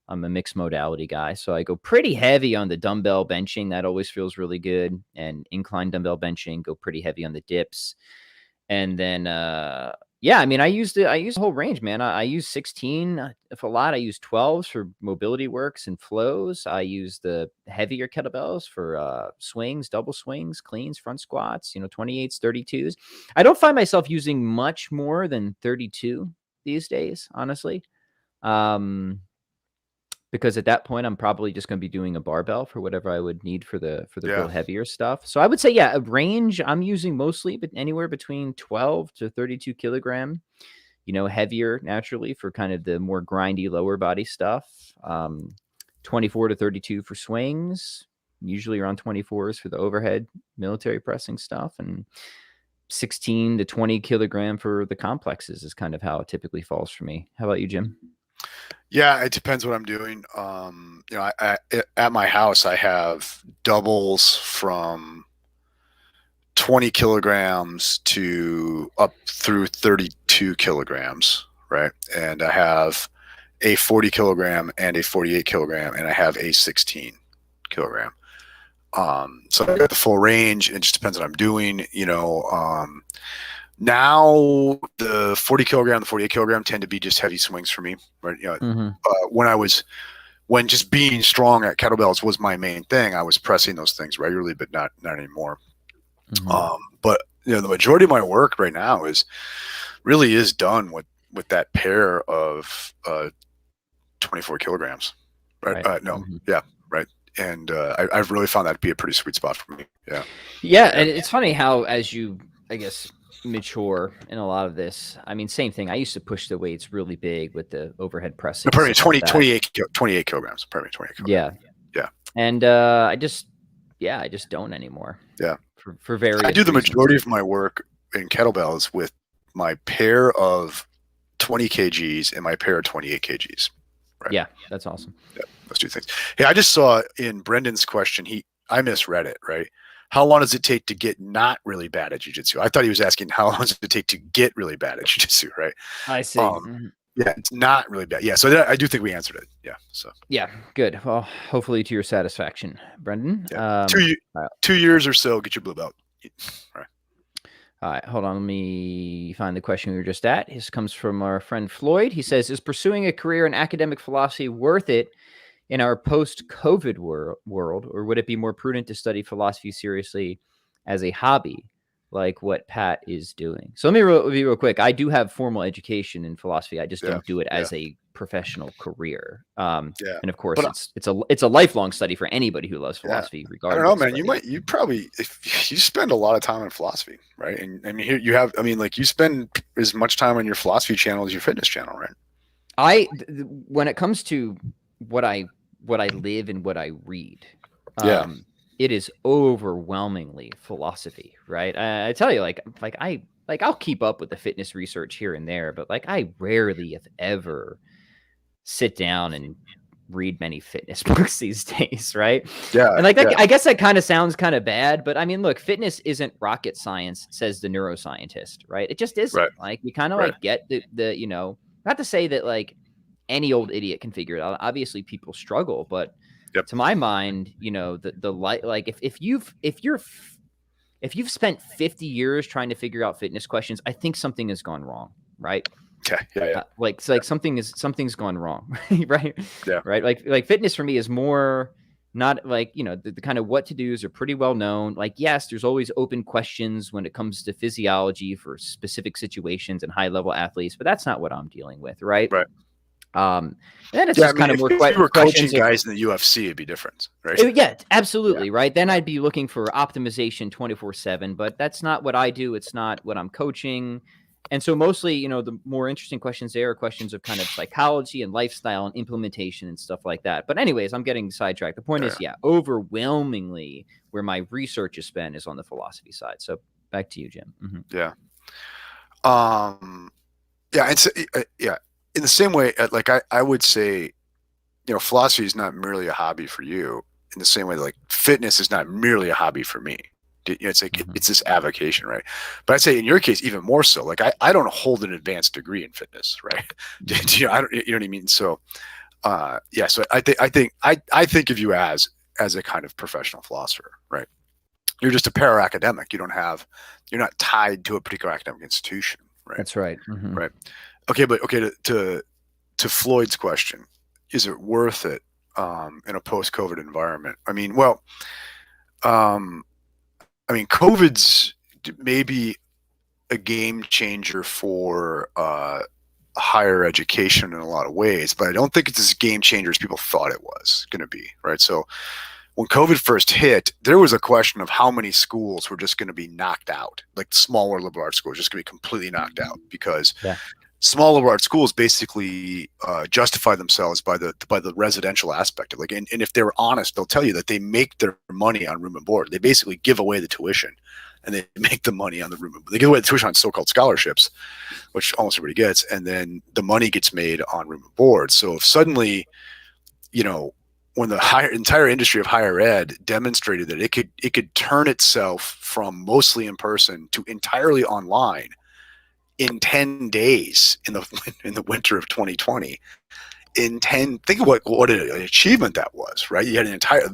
I'm a mixed modality guy, so I go pretty heavy on the dumbbell benching. That always feels really good, and incline dumbbell benching. Go pretty heavy on the dips, and then yeah, I mean, I use the whole range, man. I use 16 if a lot. I use 12s for mobility works and flows. I use the heavier kettlebells for swings, double swings, cleans, front squats. 28s, 32s. I don't find myself using much more than 32 these days, honestly. Because at that point, I'm probably just going to be doing a barbell for whatever I would need for the real heavier stuff. So I would say, yeah, a range I'm using mostly, but anywhere between 12 to 32 kilogram. Heavier naturally for kind of the more grindy lower body stuff. 24 to 32 for swings, usually around 24s for the overhead military pressing stuff, and 16 to 20 kilogram for the complexes is kind of how it typically falls for me. How about you, Jim? Yeah, it depends what I'm doing. I at my house, I have doubles from 20 kilograms to up through 32 kilograms, right? And I have a 40 kilogram and a 48 kilogram, and I have a 16 kilogram. So I got the full range. It just depends what I'm doing. Now the 40 kilogram, the 48 kilogram tend to be just heavy swings for me, right? When just being strong at kettlebells was my main thing, I was pressing those things regularly, but not anymore. But the majority of my work right now really is done with that pair of 24 kilograms, right? Yeah, right. And I've really found that to be a pretty sweet spot for me. Yeah, and it's funny how as you, I guess, mature in a lot of this. I mean, same thing. I used to push the weights really big with the overhead pressing. Pardon me, 28 kilograms. Pardon me, 28 kilograms. Yeah. And I just don't anymore. Yeah. For various I do the reasons. majority of my work in kettlebells with my pair of 20 kgs and my pair of 28 kgs. Right? Yeah, that's awesome. Yeah, those two things. Hey, I just saw in Brendan's question, I misread it, right? How long does it take to get not really bad at jiu-jitsu? I thought he was asking how long does it take to get really bad at jiu-jitsu, right? I see. Yeah, it's not really bad. Yeah, so I do think we answered it. Yeah, so. Yeah, good. Well, hopefully to your satisfaction, Brendan. Yeah. 2 years or so, get your blue belt. All right. All right, hold on. Let me find the question we were just at. This comes from our friend Floyd. He says, is pursuing a career in academic philosophy worth it in our post-COVID world, or would it be more prudent to study philosophy seriously as a hobby, like what Pat is doing? So let me be real quick. I do have formal education in philosophy. I just don't do it as a professional career. And of course, it's a lifelong study for anybody who loves philosophy, regardless. I don't know, man. You probably, if you spend a lot of time on philosophy, right? And I mean, here you have, you spend as much time on your philosophy channel as your fitness channel, right? When it comes to what I live and what I read, it is overwhelmingly philosophy, right? I tell you, I'll keep up with the fitness research here and there, but I rarely, if ever, sit down and read many fitness books these days, right? Yeah. And I guess that kind of sounds kind of bad, but I mean, look, fitness isn't rocket science, says the neuroscientist, right? It just isn't. Right. You kind of get the not to say that any old idiot can figure it out. Obviously, people struggle, but to my mind, if you've spent 50 years trying to figure out fitness questions, I think something has gone wrong, right? Yeah. Like it's like something's gone wrong, right? Yeah. Right. Like fitness for me is more not like, the kind of what to do's are pretty well known. Like, yes, there's always open questions when it comes to physiology for specific situations and high level athletes, but that's not what I'm dealing with. Right. Right. And then it's Yeah. I just mean, kind of if more you were coaching questions of, guys in the UFC, it'd be different, right? yeah, absolutely. Yeah. Right. Then I'd be looking for optimization 24/7, but that's not what I do. It's not what I'm coaching. And so mostly, the more interesting questions there are questions of kind of psychology and lifestyle and implementation and stuff like that. But anyways, I'm getting sidetracked. The point is, overwhelmingly where my research is spent is on the philosophy side. So back to you, Jim. Mm-hmm. Yeah. Yeah. It's yeah. In the same way, like I would say, philosophy is not merely a hobby for you. In the same way, like fitness is not merely a hobby for me. It's like it's this avocation, right? But I'd say in your case, even more so. Like I don't hold an advanced degree in fitness, right? I don't, you know what I mean? So, yeah. So I think of you as a kind of professional philosopher, right? You're just a para academic. You're not tied to a particular academic institution, right? That's right. Mm-hmm. Right. Okay, but to Floyd's question, is it worth it in a post-COVID environment? I mean, well, COVID's maybe a game changer for higher education in a lot of ways, but I don't think it's as game changer as people thought it was going to be, right? So when COVID first hit, there was a question of how many schools were just going to be knocked out, like smaller liberal arts schools, just going to be completely knocked out because small liberal arts schools basically justify themselves by the residential aspect of and if they're honest, they'll tell you that they make their money on room and board. They basically give away the tuition, and they make the money on the room. They give away the tuition on so-called scholarships, which almost everybody gets, and then the money gets made on room and board. So if suddenly, when the entire industry of higher ed demonstrated that it could turn itself from mostly in person to entirely online in 10 days in the winter of 2020, think of what an achievement that was, right? You had an entire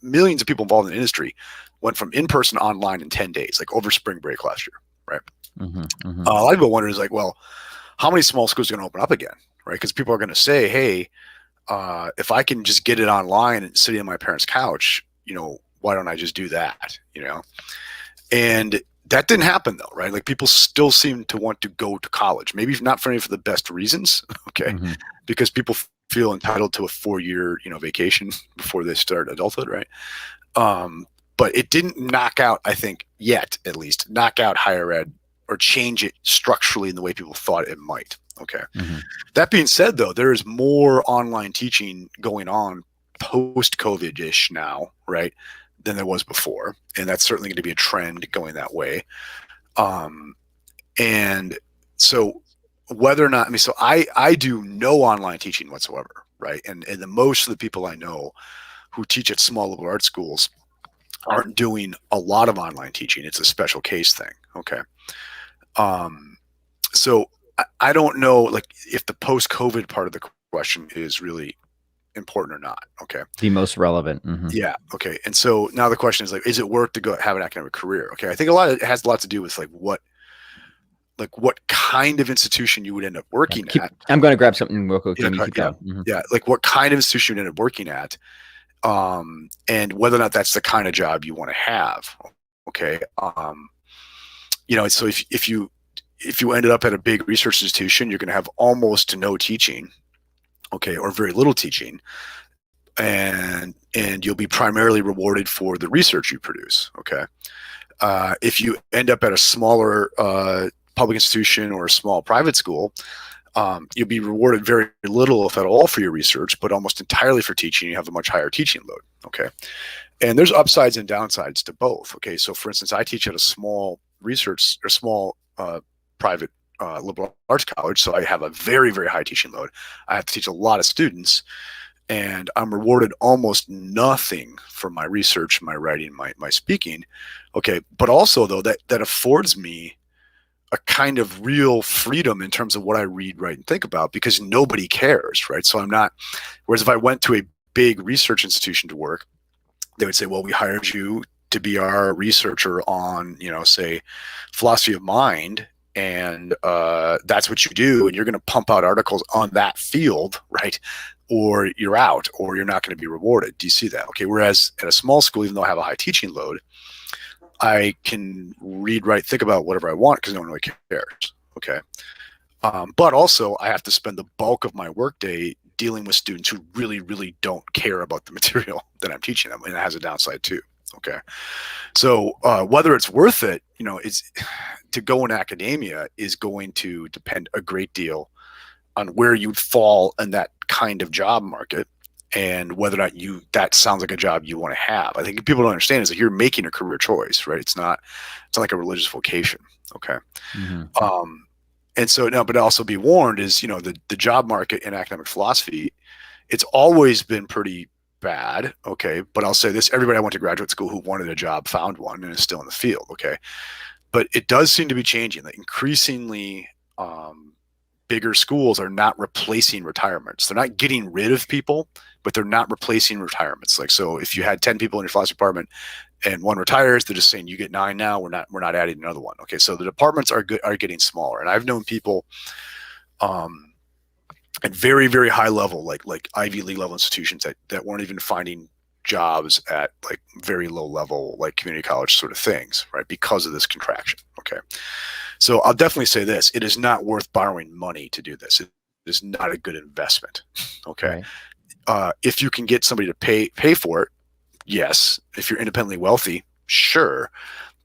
millions of people involved in the industry went from in-person online in 10 days, like over spring break last year, right? A lot of people wonder is like, well, how many small schools are going to open up again, right? Because people are going to say, hey, if I can just get it online and sitting on my parents' couch, why don't I just do that, And that didn't happen though, right? Like people still seem to want to go to college, maybe not for the best reasons, okay? Because people feel entitled to a 4-year, vacation before they start adulthood, right? But it didn't knock out, I think, yet at least, knock out higher ed or change it structurally in the way people thought it might. Okay. That being said, though, there is more online teaching going on post-COVID-ish now, right, than there was before, and that's certainly going to be a trend going that way. And so, whether or not, so I do no online teaching whatsoever, right, and the most of the people I know who teach at small liberal arts schools aren't doing a lot of online teaching. It's a special case thing. Okay. So I don't know, like, if the post-COVID part of the question is really important or not. Okay. The most relevant. Yeah. Okay. And so now the question is, like, is it worth to go have an academic career? Okay. I think it has a lot to do with what kind of institution you would end up working at. I'm going to grab something real quick. Yeah. Like what kind of institution you end up working at, and whether or not that's the kind of job you want to have. Okay. So if you ended up at a big research institution, you're going to have almost no teaching, okay, or very little teaching, and you'll be primarily rewarded for the research you produce, okay. If you end up at a smaller public institution or a small private school, you'll be rewarded very little, if at all, for your research, but almost entirely for teaching. You have a much higher teaching load, okay. And there's upsides and downsides to both, okay. So, for instance, I teach at a small research or small private liberal arts college, so I have a very, very high teaching load. I have to teach a lot of students, and I'm rewarded almost nothing for my research, my writing, my speaking. Okay, but also though that affords me a kind of real freedom in terms of what I read, write, and think about, because nobody cares, right? So I'm not. Whereas if I went to a big research institution to work, they would say, well, we hired you to be our researcher on, say, philosophy of mind, and that's what you do, and you're going to pump out articles on that field, right? Or you're out, or you're not going to be rewarded. Do you see that? Okay. Whereas at a small school, even though I have a high teaching load, I can read, write, think about whatever I want because no one really cares. Okay. But also, I have to spend the bulk of my workday dealing with students who really, really don't care about the material that I'm teaching them, and it has a downside too. Okay. So whether it's worth it, it's to go in academia is going to depend a great deal on where you'd fall in that kind of job market and whether or not that sounds like a job you want to have. I think people don't understand is that you're making a career choice, right? It's not like a religious vocation. Okay. Mm-hmm. And so now, but also be warned is, the job market in academic philosophy, it's always been pretty bad. Okay. But I'll say this, everybody I went to graduate school who wanted a job found one and is still in the field. Okay. But it does seem to be changing. Like increasingly, bigger schools are not replacing retirements. They're not getting rid of people, but they're not replacing retirements. Like, so if you had 10 people in your philosophy department and one retires, they're just saying you get 9 now. We're not adding another one. Okay. So the departments are getting smaller. And I've known people, at very, very high level, like Ivy League level institutions that weren't even finding jobs at like very low level, like community college sort of things, right? Because of this contraction. Okay. So I'll definitely say this, it is not worth borrowing money to do this. It is not a good investment. Okay. Right. If you can get somebody to pay for it, yes. If you're independently wealthy, sure.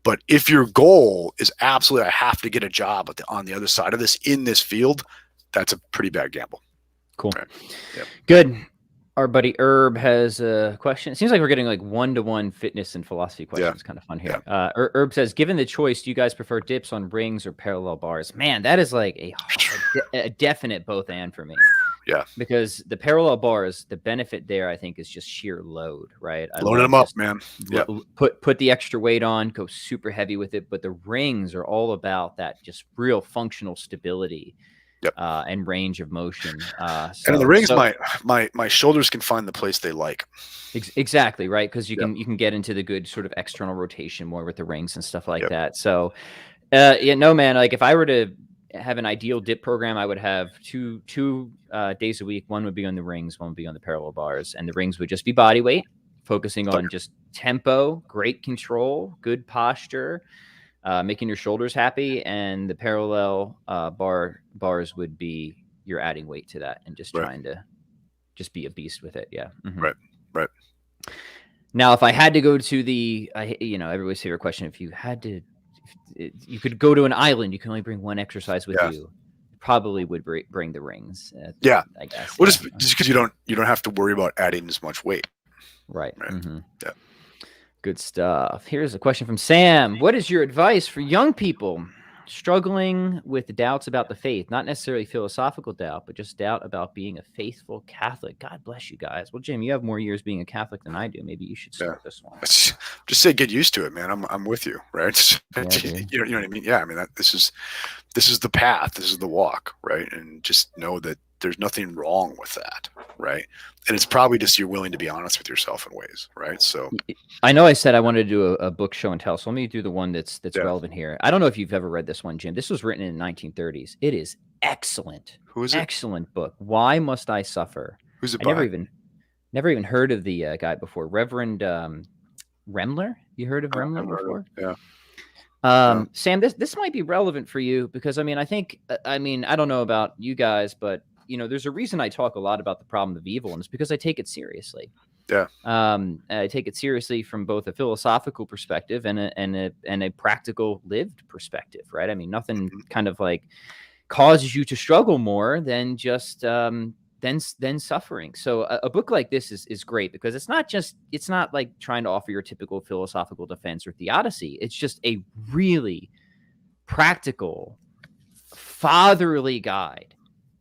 But if your goal is absolutely, I have to get a job on the other side of this in this field, that's a pretty bad gamble. Cool. Right. Yep. Good. Our buddy Herb has a question. It seems like we're getting like one-to-one fitness and philosophy questions. Yeah. Kind of fun here. Yeah. Herb says, given the choice, do you guys prefer dips on rings or parallel bars? Man, that is like a definite both and for me. Yeah. Because the parallel bars, the benefit there, I think, is just sheer load, right? Load them up, man. Yeah. Put the extra weight on, go super heavy with it. But the rings are all about that just real functional stability. Yep. And range of motion. And in the rings, my shoulders can find the place they like. Exactly, right? Because you can get into the good sort of external rotation more with the rings and stuff like that. So, man, like if I were to have an ideal dip program, I would have two days a week. One would be on the rings, one would be on the parallel bars, and the rings would just be body weight, focusing on just tempo, great control, good posture. Making your shoulders happy, and the parallel bars would be you're adding weight to that and just trying to just be a beast with it. Yeah. Mm-hmm. Right. Now, if I had to go to the, everybody's favorite question, if you had to, you could go to an island, you can only bring one exercise with you. Probably would bring the rings. I guess. Well, just because you don't have to worry about adding as much weight. Right. Mm-hmm. Yeah. Good stuff. Here's a question from Sam. What is your advice for young people struggling with doubts about the faith? Not necessarily philosophical doubt, but just doubt about being a faithful Catholic. God bless you guys. Well, Jim, you have more years being a Catholic than I do. Maybe you should start this one. Just say get used to it, man. I'm with you, right? You know what I mean? Yeah, I mean this is the path. This is the walk, right? And just know that there's nothing wrong with that, right? And it's probably just you're willing to be honest with yourself in ways, right? So I know I said I wanted to do a book show and tell, so let me do the one that's relevant here. I don't know if you've ever read this one, Jim. This was written in the 1930s. It is excellent. Who is it? Excellent book. Why Must I Suffer? Who's it by? Never even heard of the guy before. Reverend Remler. You heard of Remler before? Yeah. Sam, this might be relevant for you because I think I don't know about you guys, but there's a reason I talk a lot about the problem of evil, and it's because I take it seriously. Yeah. I take it seriously from both a philosophical perspective and a practical lived perspective, right? I mean, nothing kind of like causes you to struggle more than just than suffering. So a book like this is great because it's not like trying to offer your typical philosophical defense or theodicy. It's just a really practical, fatherly guide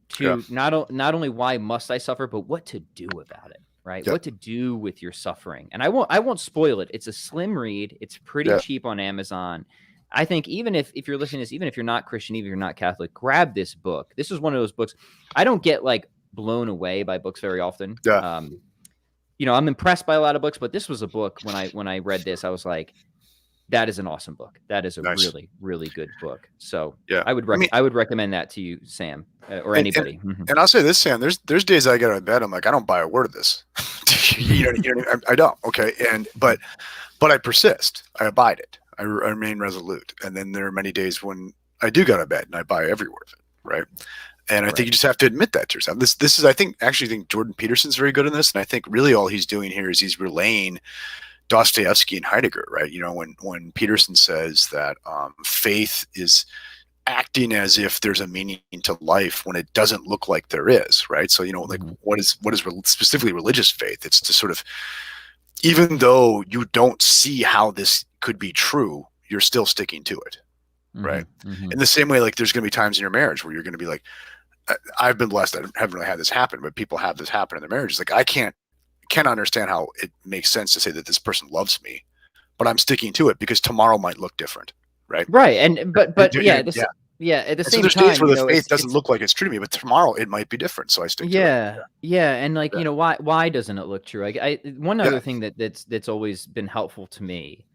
to not only why must I suffer, but what to do about it, right? Yep. What to do with your suffering. And I won't spoil it. It's a slim read. It's pretty cheap on Amazon. I think even if you're listening to this, even if you're not Christian, even if you're not Catholic, grab this book. This is one of those books. I don't get like blown away by books very often. Yeah. I'm impressed by a lot of books, but this was a book when I read this, I was like, That is an awesome book. That is a Nice. really, really good book. So Yeah. I would recommend that to you, Sam, or And, anybody. and I'll say this, Sam, there's days I get out of bed, I'm like, I don't buy a word of this. I don't. Okay. But I persist. I abide it. I remain resolute. And then there are many days when I do go to bed and I buy every word of it. Right. And I think you just have to admit that to yourself. This is, I think Jordan Peterson's very good in this. And I think really all he's doing here is he's relaying Dostoevsky and Heidegger, right? When Peterson says that faith is acting as if there's a meaning to life when it doesn't look like there is, right? So, like what is specifically religious faith? It's to sort of, even though you don't see how this could be true, you're still sticking to it, right? In the same way, like there's going to be times in your marriage where you're going to be like, I've been blessed. I haven't really had this happen, but people have this happen in their marriages. Like I cannot understand how it makes sense to say that this person loves me, but I'm sticking to it because tomorrow might look different, right? Right, and but at the same there's time, days where the faith doesn't look like it's true to me, but tomorrow it might be different, so I stick to it. Yeah, and like why doesn't it look true? One other thing that's always been helpful to me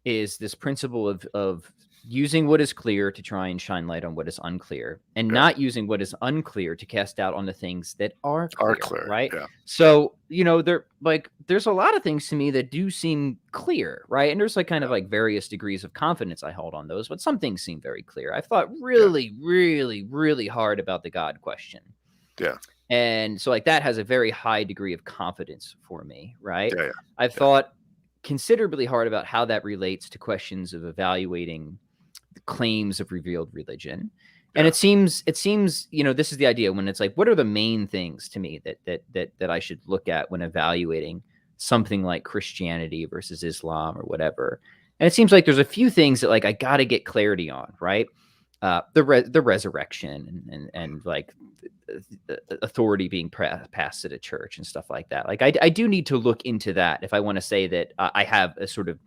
is this principle of using what is clear to try and shine light on what is unclear, and not using what is unclear to cast doubt on the things that are clear, right? Yeah. So, there's a lot of things to me that do seem clear, right? And there's like kind of like various degrees of confidence I hold on those, but some things seem very clear. I've thought really, really, really hard about the God question. Yeah. And so like that has a very high degree of confidence for me, right? Yeah. I've thought considerably hard about how that relates to questions of evaluating the claims of revealed religion. And it seems, this is the idea when it's like, what are the main things to me that I should look at when evaluating something like Christianity versus Islam or whatever? And it seems like there's a few things that like I got to get clarity on, right? The resurrection and like the authority being passed to the church and stuff like that. Like I do need to look into that if I want to say that I have a sort of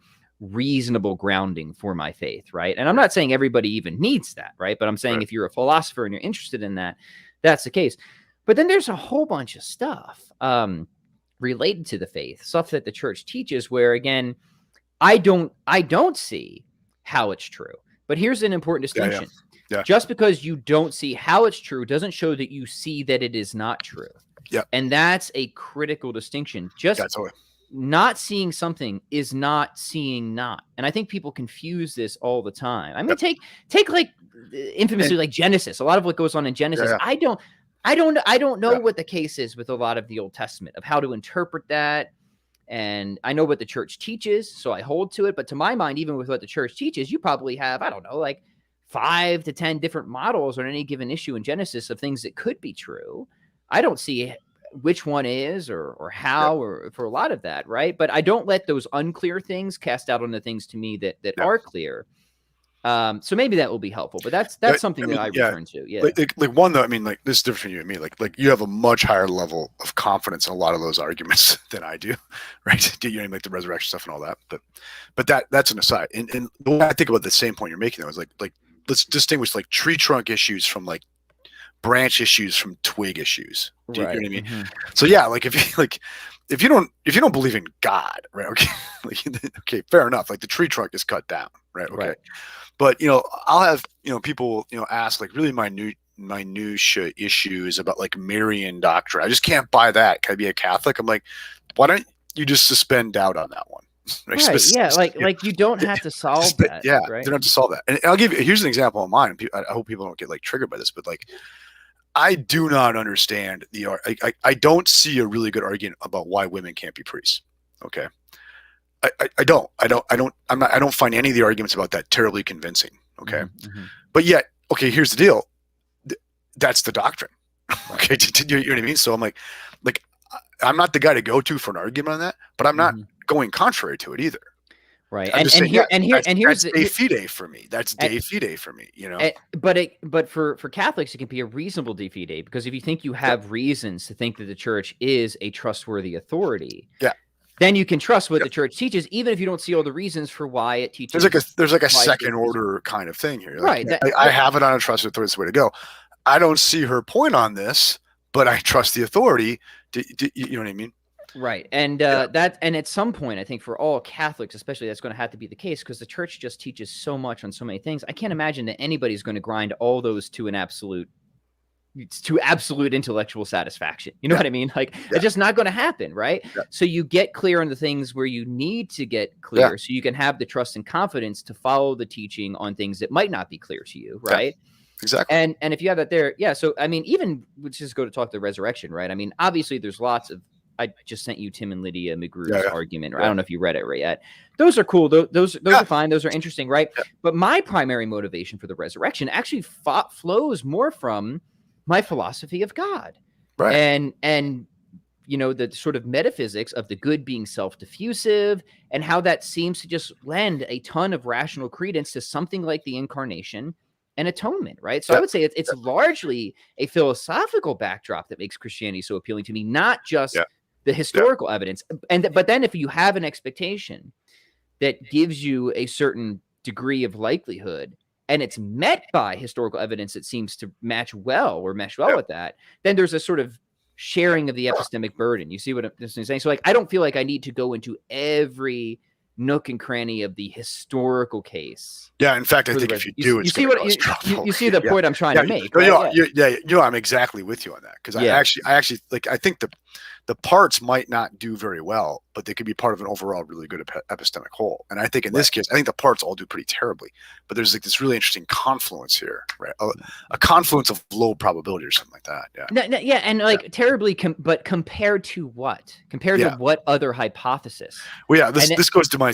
reasonable grounding for my faith, right? And I'm not saying everybody even needs that, right? But I'm saying if you're a philosopher and you're interested in that, that's the case. But then there's a whole bunch of stuff related to the faith, stuff that the church teaches where, again, I don't see how it's true. But here's an important distinction. Yeah. Just because you don't see how it's true doesn't show that you see that it is not true. Yeah. And that's a critical distinction. Just not seeing something is not seeing not. And I think people confuse this all the time. I mean, take like infamously like Genesis. A lot of what goes on in Genesis, I don't know what the case is with a lot of the Old Testament of how to interpret that. And I know what the church teaches, so I hold to it. But to my mind, even with what the church teaches, you probably have, I don't know, like 5 to 10 different models on any given issue in Genesis of things that could be true. I don't see which one is or how or for a lot of that, right? But I don't let those unclear things cast out on the things to me that are clear. So maybe that will be helpful, but that's something that I return to. Yeah. Like one though, I mean, like this is different from you and me. Like you have a much higher level of confidence in a lot of those arguments than I do, right? Like the resurrection stuff and all that. But that's an aside. And the way I think about the same point you're making though is like let's distinguish like tree trunk issues from like branch issues from twig issues. Do you know what I mean? So yeah, like if you don't believe in God, right? Okay, okay, fair enough. Like the tree trunk is cut down, right? Okay. But I'll have people ask like really minutiae issues about like Marian doctrine. I just can't buy that. Can I be a Catholic? I'm like, why don't you just suspend doubt on that one? Right. Yeah. Like you don't have to solve that. Yeah. Right? You don't have to solve that. And I'll give you, here's an example of mine. I hope people don't get like triggered by this, but like, I do not understand I don't see a really good argument about why women can't be priests. Okay. I don't find any of the arguments about that terribly convincing. Okay. But yet, okay, here's the deal. That's the doctrine. Okay. You know what I mean? So I'm like, I'm not the guy to go to for an argument on that, but I'm not going contrary to it either. Right. I'm here's de fide for me. That's de fide for me, But for Catholics, it can be a reasonable de fide because if you think you have reasons to think that the church is a trustworthy authority, then you can trust what the church teaches, even if you don't see all the reasons for why it teaches. There's like a second order kind of thing here. Right. I have it on a trusted authority. That's the way to go. I don't see her point on this, but I trust the authority. You know what I mean? Right. And and at some point, I think for all Catholics, especially, that's going to have to be the case because the church just teaches so much on so many things. I can't imagine that anybody's going to grind all those to absolute intellectual satisfaction. You know what I mean? Like it's just not going to happen. Right. So you get clear on the things where you need to get clear so you can have the trust and confidence to follow the teaching on things that might not be clear to you. Right. Exactly. And if you have that there, so I mean, even let's just go to talk the resurrection, right? I mean, obviously there's lots of, I just sent you Tim and Lydia McGrew's argument, or I don't know if you read it right yet. Those are cool. Those are fine. Those are interesting, right? But my primary motivation for the resurrection actually flows more from my philosophy of God, right? And you know, the sort of metaphysics of the good being self-diffusive and how that seems to just lend a ton of rational credence to something like the incarnation and atonement, right? So I would say it's largely a philosophical backdrop that makes Christianity so appealing to me, not just the historical evidence. But then if you have an expectation that gives you a certain degree of likelihood and it's met by historical evidence that seems to mesh well with that, then there's a sort of sharing of the epistemic burden. You see what I'm saying? So like, I don't feel like I need to go into every nook and cranny of the historical case. Yeah, in fact, I think if you do, you see what you see the point I'm trying to make. I'm exactly with you on that because I actually like. I think the parts might not do very well, but they could be part of an overall really good epistemic whole. And I think in this case, I think the parts all do pretty terribly. But there's like this really interesting confluence here, right? A confluence of low probability or something like that. Yeah. And like terribly, but compared to what? Compared to what other hypothesis? Well, yeah, this goes to my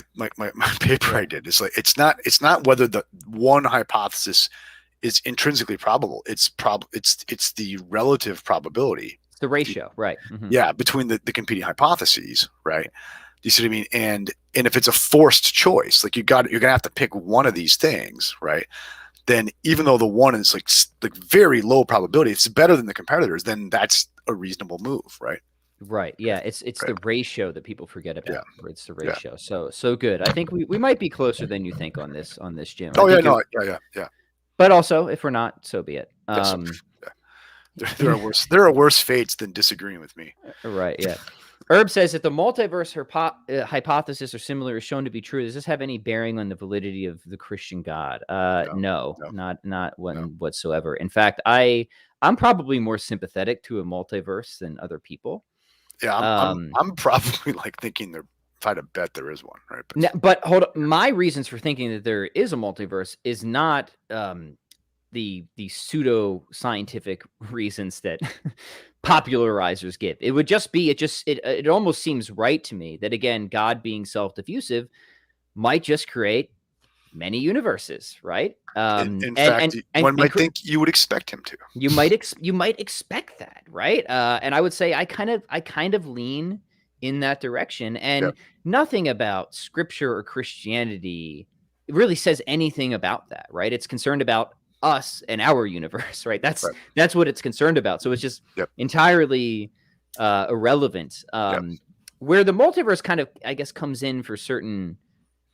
paper I did. It's like it's not whether the one hypothesis is intrinsically probable. It's the relative probability. The ratio, right? Mm-hmm. Yeah, between the competing hypotheses, right? Do you see what I mean? And if it's a forced choice, like you're gonna have to pick one of these things, right? Then even though the one is like very low probability, it's better than the competitors. Then that's a reasonable move, right? Right. Yeah. It's the ratio that people forget about. Yeah. It's the ratio. Yeah. So good. I think we might be closer than you think on this, Jim. Oh yeah. But also, if we're not, so be it. There are worse fates than disagreeing with me. Right. Yeah. Herb says that the multiverse hypothesis or similar is shown to be true. Does this have any bearing on the validity of the Christian God? No. Not one whatsoever. In fact, I'm probably more sympathetic to a multiverse than other people. Yeah, I'm probably like thinking if I had to bet there is one, right? But hold on. My reasons for thinking that there is a multiverse is not the pseudo scientific reasons that popularizers give. It would just be it almost seems right to me that again, God being self-diffusive might just create many universes, right? In fact, one might think you would expect him to. You might expect that, right? And I would say I kind of lean in that direction, and nothing about Scripture or Christianity really says anything about that, right? It's concerned about us and our universe, right? That's what it's concerned about. So it's just entirely irrelevant. Where the multiverse kind of, I guess, comes in for certain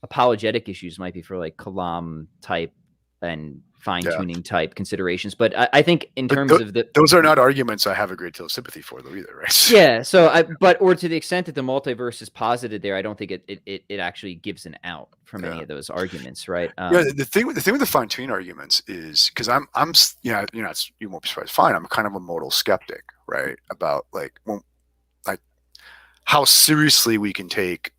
apologetic issues might be for like Kalam type and fine-tuning type considerations. But I think in terms of those are not arguments I have a great deal of sympathy for though either, right? Yeah. So or to the extent that the multiverse is posited there, I don't think it actually gives an out from any of those arguments, right? The thing with the fine-tuning arguments is because you won't be surprised. Fine, I'm kind of a modal skeptic, right? About like how seriously we can take,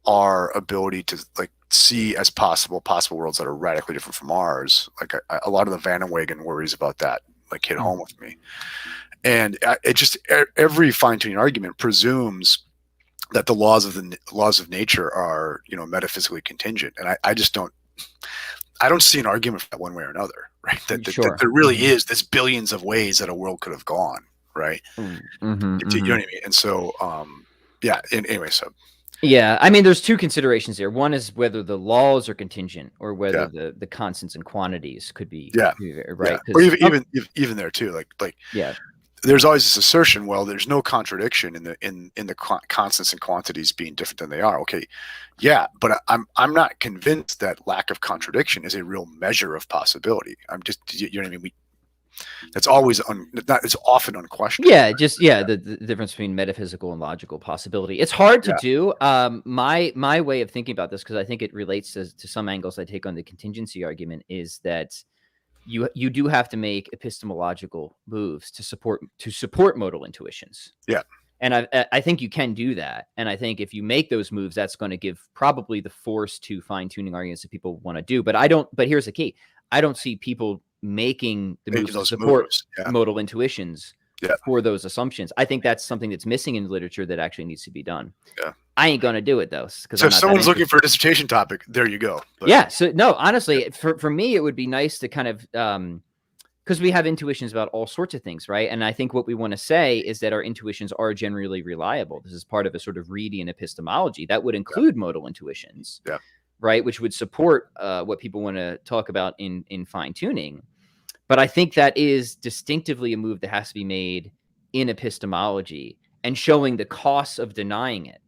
our ability to like see as possible worlds that are radically different from ours. Like a lot of the Van Wagen worries about that like hit home with me. And it just every fine-tuning argument presumes that the laws of nature are metaphysically contingent, and I just don't see an argument for that one way or another, right? That there really is this billions of ways that a world could have gone, right? You know what I mean? And so anyway, so. Yeah, I mean, there's two considerations here. One is whether the laws are contingent or whether the constants and quantities could be right. Or even there too, like there's always this assertion. Well, there's no contradiction in the constants and quantities being different than they are. Okay, yeah, but I'm not convinced that lack of contradiction is a real measure of possibility. I'm just, you know what I mean? That's always it's often unquestioned. Yeah, just the difference between metaphysical and logical possibility. It's hard to do. My way of thinking about this, because I think it relates to some angles I take on the contingency argument, is that you do have to make epistemological moves to support modal intuitions. Yeah. And I think you can do that. And I think if you make those moves, that's going to give probably the force to fine-tuning arguments that people want to do. But here's the key. I don't see people making the moves to support modal intuitions for those assumptions. I think that's something that's missing in literature that actually needs to be done. Yeah. I ain't going to do it, though. So if someone's looking for a dissertation topic, there you go. But, yeah. So, no, honestly, for me, it would be nice to kind of because we have intuitions about all sorts of things, right? And I think what we want to say is that our intuitions are generally reliable. This is part of a sort of Reedian epistemology that would include modal intuitions, right? Which would support what people want to talk about in fine-tuning. But I think that is distinctively a move that has to be made in epistemology and showing the costs of denying it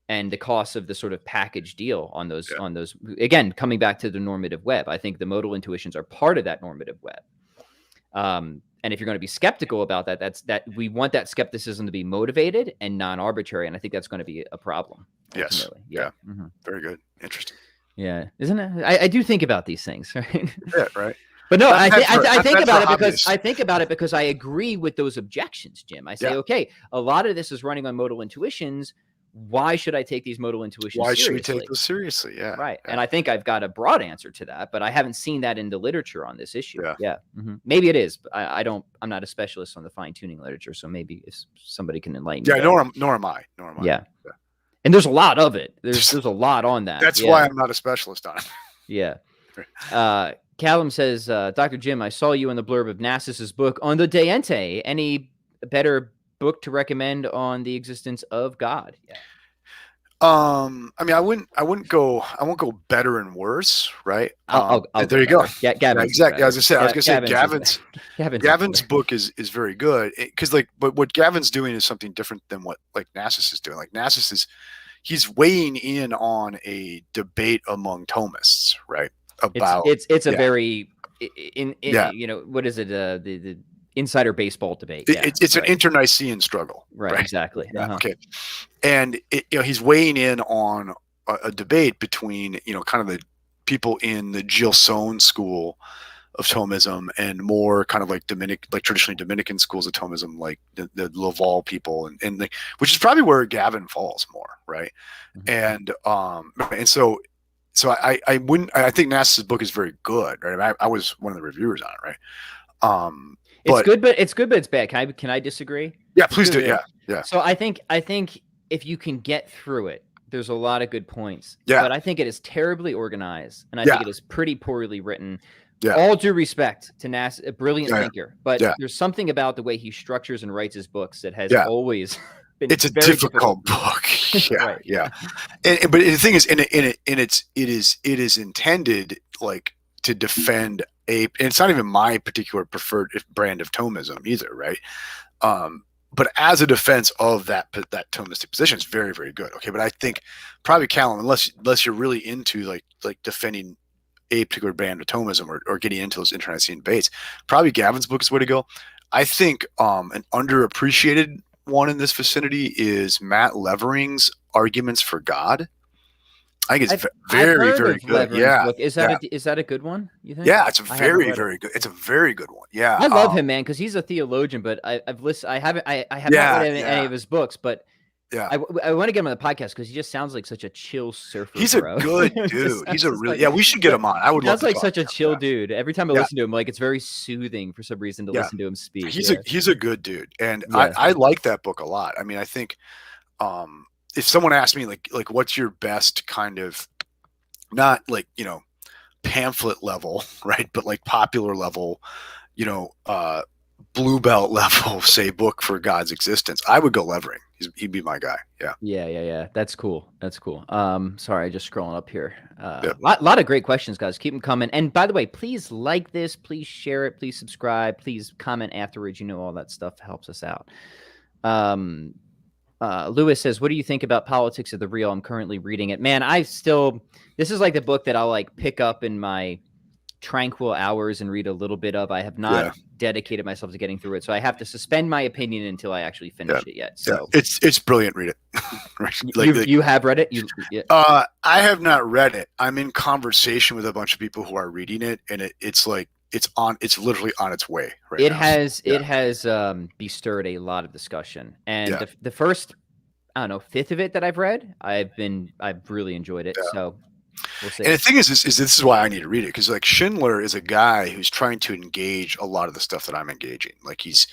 and the costs of the sort of package deal on those, again, coming back to the normative web. I think the modal intuitions are part of that normative web. And if you're going to be skeptical about that, we want that skepticism to be motivated and non-arbitrary. And I think that's going to be a problem. Ultimately. Yes. Yeah. Mm-hmm. Very good. Interesting. Yeah. Isn't it? I do think about these things, right? Yeah. Right. But no, I think about it because I agree with those objections, Jim. I say, okay, a lot of this is running on modal intuitions. Why should I take these modal intuitions seriously? Why should we take those seriously? Yeah. Right. Yeah. And I think I've got a broad answer to that, but I haven't seen that in the literature on this issue. Yeah. Yeah. Mm-hmm. Maybe it is, but I'm not a specialist on the fine-tuning literature, so maybe if somebody can enlighten me. Yeah, nor am I. Yeah. And there's a lot of it. There's a lot on that. That's why I'm not a specialist on it. Yeah. Callum says, Dr. Jim, I saw you in the blurb of Nassis's book on the De Ente. Any better book to recommend on the existence of God? Yeah. I mean, I won't go better and worse, right? There you go. Yeah, Gavin's exactly. As I was gonna say, Gavin's book is very good because but what Gavin's doing is something different than what like Nassis is doing. Like Nassis he's weighing in on a debate among Thomists, right? About it's a very you know, what is it? The insider baseball debate. It's an internecine struggle. Right. Exactly. Okay. And he's weighing in on a debate between, kind of the people in the Gilson school of Thomism and more kind of like traditionally Dominican schools of Thomism, like the Laval people and which is probably where Gavin falls more. Right. Mm-hmm. And so I think Nass's book is very good. Right. I was one of the reviewers on it. Right. It's good, but it's bad. Can I disagree? Yeah, please do. Yeah. So I think if you can get through it, there's a lot of good points. Yeah. But I think it is terribly organized, and I think it is pretty poorly written. Yeah. All due respect to Nass, a brilliant thinker, but there's something about the way he structures and writes his books that has always been. It's a difficult book. Yeah, right. Yeah. But the thing is, it is intended like to defend and it's not even my particular preferred brand of Thomism either, right? But as a defense of that Thomistic position, it's very, very good. Okay, but I think probably Callum, unless you're really into like defending a particular brand of Thomism or getting into those internecine debates, probably Gavin's book is the way to go. I think an underappreciated one in this vicinity is Matt Levering's Arguments for God. I think it's very, very good. Yeah. Is that a good one? You think? Yeah, it's very, very good. It's a very good one. Yeah. I love him, man, because he's a theologian, but I've listened. I have not read any of his books, but I want to get him on the podcast because he just sounds like such a chill surfer. He's a good dude. He's a really we should get him on. I would love to. Sounds like such a chill dude. Every time I listen to him, like it's very soothing for some reason to listen to him speak. He's a good dude, and I like that book a lot. I mean, I think if someone asked me like what's your best kind of not like pamphlet level, right, but like popular level, blue belt level, say, book for God's existence, I would go Levering. He'd be my guy. Yeah. That's cool. Sorry, just scrolling up here. Lot of great questions, guys. Keep them coming. And by the way, please like this, please share it, please subscribe, please comment afterwards. All that stuff helps us out. Lewis says, what do you think about Politics of the Real? I'm currently reading it. Man, this is like the book that I'll like pick up in my tranquil hours and read a little bit of. I have not dedicated myself to getting through it. So I have to suspend my opinion until I actually finish it yet. So it's brilliant. Read it. You have read it? I have not read it. I'm in conversation with a bunch of people who are reading it, and it's like it's literally on its way right now. It has bestirred a lot of discussion. And the first, I don't know, fifth of it that I've read, I've really enjoyed it. So we'll see. And the thing is this is why I need to read it, because like Schindler is a guy who's trying to engage a lot of the stuff that I'm engaging. Like he's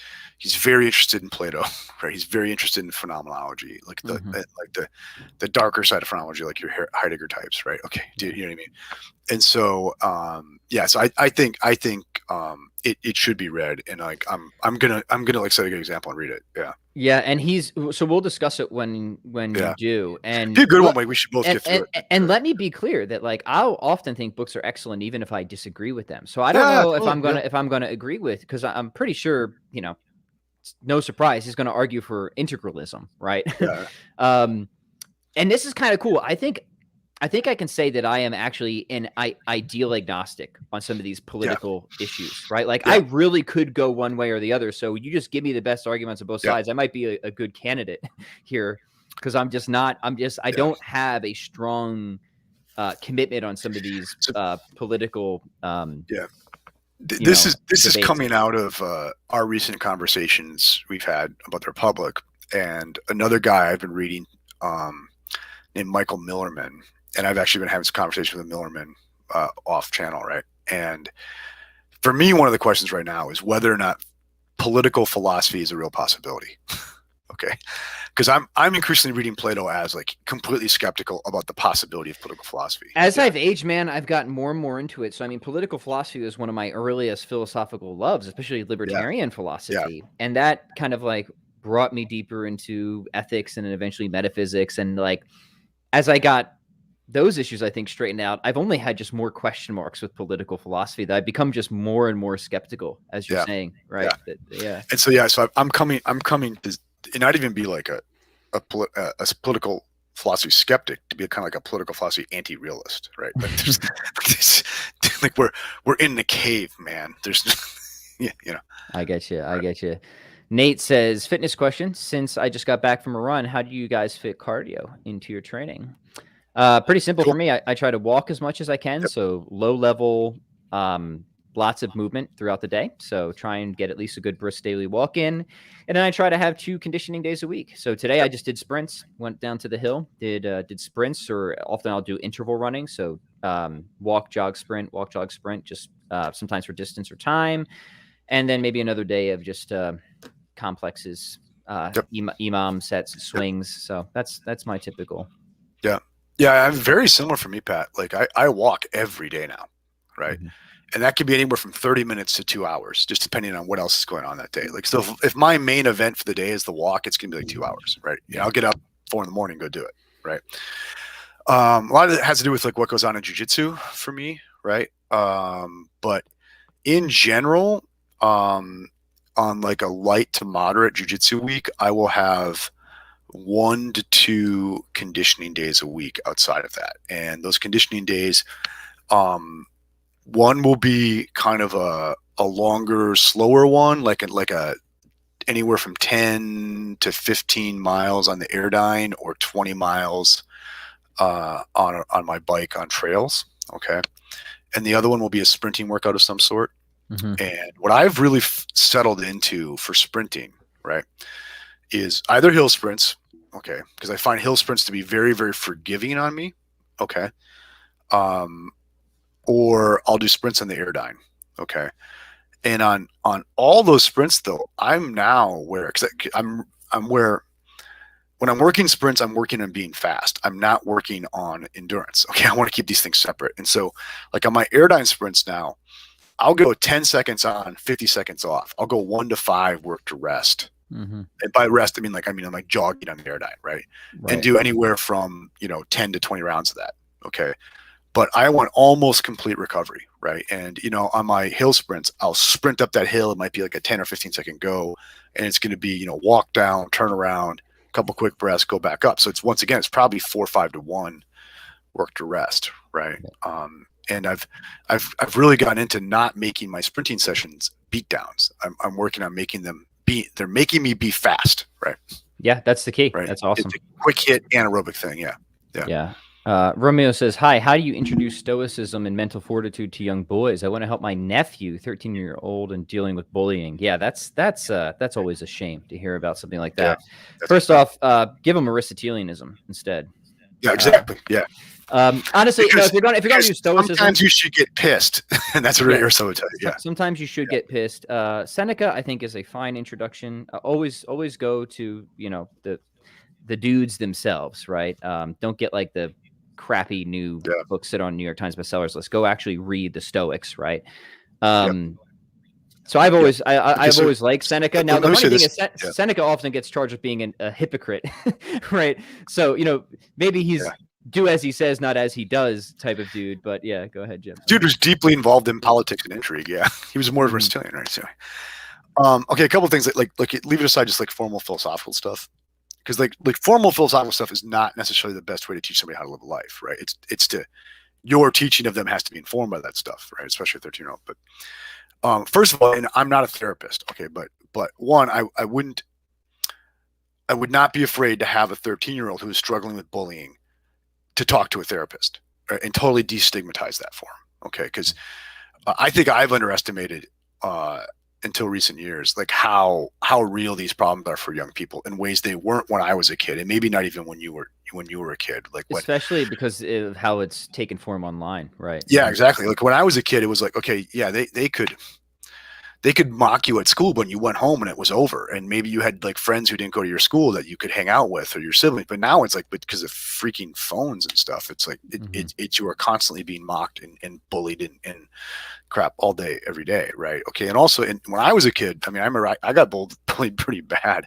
very interested in Plato, right? He's very interested in phenomenology, like the darker side of phenomenology, like your Heidegger types, right? Okay, you know what I mean? And so so I think it should be read, and like I'm gonna like set a good example and read it. Yeah, and so we'll discuss it when you do. And be a good one. Like we should both get through it. And let me be clear that like I'll often think books are excellent even if I disagree with them. So I don't know if I'm gonna agree with, because I'm pretty sure, you know, no surprise, he's gonna argue for integralism, right? Yeah. And this is kind of cool. I think I can say that I am actually an ideal agnostic on some of these political issues, right? Like I really could go one way or the other. So you just give me the best arguments on both sides. I might be a good candidate here, because I don't have a strong commitment on some of these political. This is coming out of our recent conversations we've had about the Republic, and another guy I've been reading named Michael Millerman. And I've actually been having this conversation with Millerman off channel, right? And for me, one of the questions right now is whether or not political philosophy is a real possibility. Okay, because I'm increasingly reading Plato as like completely skeptical about the possibility of political philosophy. As I've aged, man, I've gotten more and more into it. So I mean, political philosophy was one of my earliest philosophical loves, especially libertarian philosophy, and that kind of like brought me deeper into ethics and then eventually metaphysics. And like as I got those issues, I think, straightened out, I've only had just more question marks with political philosophy, that I've become just more and more skeptical, as you're saying, right? And so I'm coming to, and not even be like a political philosophy skeptic, to be kind of like a political philosophy anti-realist, right? Like, we're in the cave, man. There's I get you. Nate says, fitness question: since I just got back from a run, how do you guys fit cardio into your training? Pretty simple for me. I try to walk as much as I can. So low level, lots of movement throughout the day. So try and get at least a good brisk daily walk in. And then I try to have 2 conditioning days a week. So today I just did sprints, went down to the hill, did sprints, or often I'll do interval running. So walk, jog, sprint, just sometimes for distance or time. And then maybe another day of just complexes, imam sets, swings. So that's my typical. Yeah, I'm very similar for me, Pat. Like I walk every day now, right? Mm-hmm. And that could be anywhere from 30 minutes to 2 hours, just depending on what else is going on that day. Like, so if my main event for the day is the walk, it's going to be like 2 hours, right? I'll get up 4 a.m, go do it, right? A lot of it has to do with like what goes on in jiu-jitsu for me, right? But in general, on like a light to moderate jiu-jitsu week, I will have 1 to 2 conditioning days a week outside of that. And those conditioning days, one will be kind of a longer, slower one, like a anywhere from 10 to 15 miles on the Airdyne, or 20 miles on my bike on trails. Okay. And the other one will be a sprinting workout of some sort. Mm-hmm. And what I've really settled into for sprinting, right, is either hill sprints. Okay. Because I find hill sprints to be very, very forgiving on me. Okay. Or I'll do sprints on the Airdyne. Okay. And on all those sprints though, I'm now where, cause I'm where, when I'm working sprints, I'm working on being fast. I'm not working on endurance. Okay. I want to keep these things separate. And so like on my Airdyne sprints now, I'll go 10 seconds on, 50 seconds off. I'll go 1 to 5 work to rest. Mm-hmm. And by rest, I'm like jogging on the Airdyne, right? And do anywhere from, 10 to 20 rounds of that. Okay. But I want almost complete recovery, right? And, on my hill sprints, I'll sprint up that hill. It might be like a 10 or 15 second go. And it's going to be, walk down, turn around, couple quick breaths, go back up. So it's, once again, it's probably 4 or 5 to 1 work to rest, right? And I've really gotten into not making my sprinting sessions beat downs. I'm working on making them they're making me be fast, right? Yeah, that's the key. Right. That's awesome. It's a quick hit anaerobic thing. Yeah. Yeah. Romeo says, "Hi, how do you introduce stoicism and mental fortitude to young boys? I want to help my nephew, 13-year-old, and dealing with bullying." Yeah, that's always a shame to hear about something like that. Yeah, First off, give him Aristotelianism instead. Yeah, exactly. Yeah. Honestly, no, if you're going to do stoicism, sometimes you should get pissed, and that's what Aristotle would tell you. Yeah. Sometimes you should get pissed. Seneca, I think, is a fine introduction. Always go to the dudes themselves, right? Don't get like the crappy new books that are on New York Times bestsellers list. Go actually read the Stoics, right? So I've always I've always liked Seneca. Now the funny thing is Seneca often gets charged with being a hypocrite, right? So maybe he's do as he says, not as he does type of dude. But yeah, go ahead, Jim. Dude was deeply involved in politics and intrigue. Yeah, he was more Aristotelian, right? So, okay, a couple of things that, like leave it aside, just like formal philosophical stuff, because like formal philosophical stuff is not necessarily the best way to teach somebody how to live a life, right? It's to your teaching of them has to be informed by that stuff, right? Especially a 13-year-old. But first of all, and I'm not a therapist, okay, but one, I would not be afraid to have a 13-year-old who is struggling with bullying to talk to a therapist, right, and totally destigmatize that for him, okay? Because I think I've underestimated until recent years, like how real these problems are for young people in ways they weren't when I was a kid, and maybe not even when you were a kid. Like especially because of how it's taken form online, right? Yeah, exactly. Like when I was a kid, it was like, okay, yeah, they could mock you at school when you went home and it was over, and maybe you had like friends who didn't go to your school that you could hang out with, or your siblings. But now it's like, because of freaking phones and stuff, it's like you are constantly being mocked and bullied and crap all day, every day, right? Okay, and also, when I was a kid, I mean, I remember I got bullied pretty bad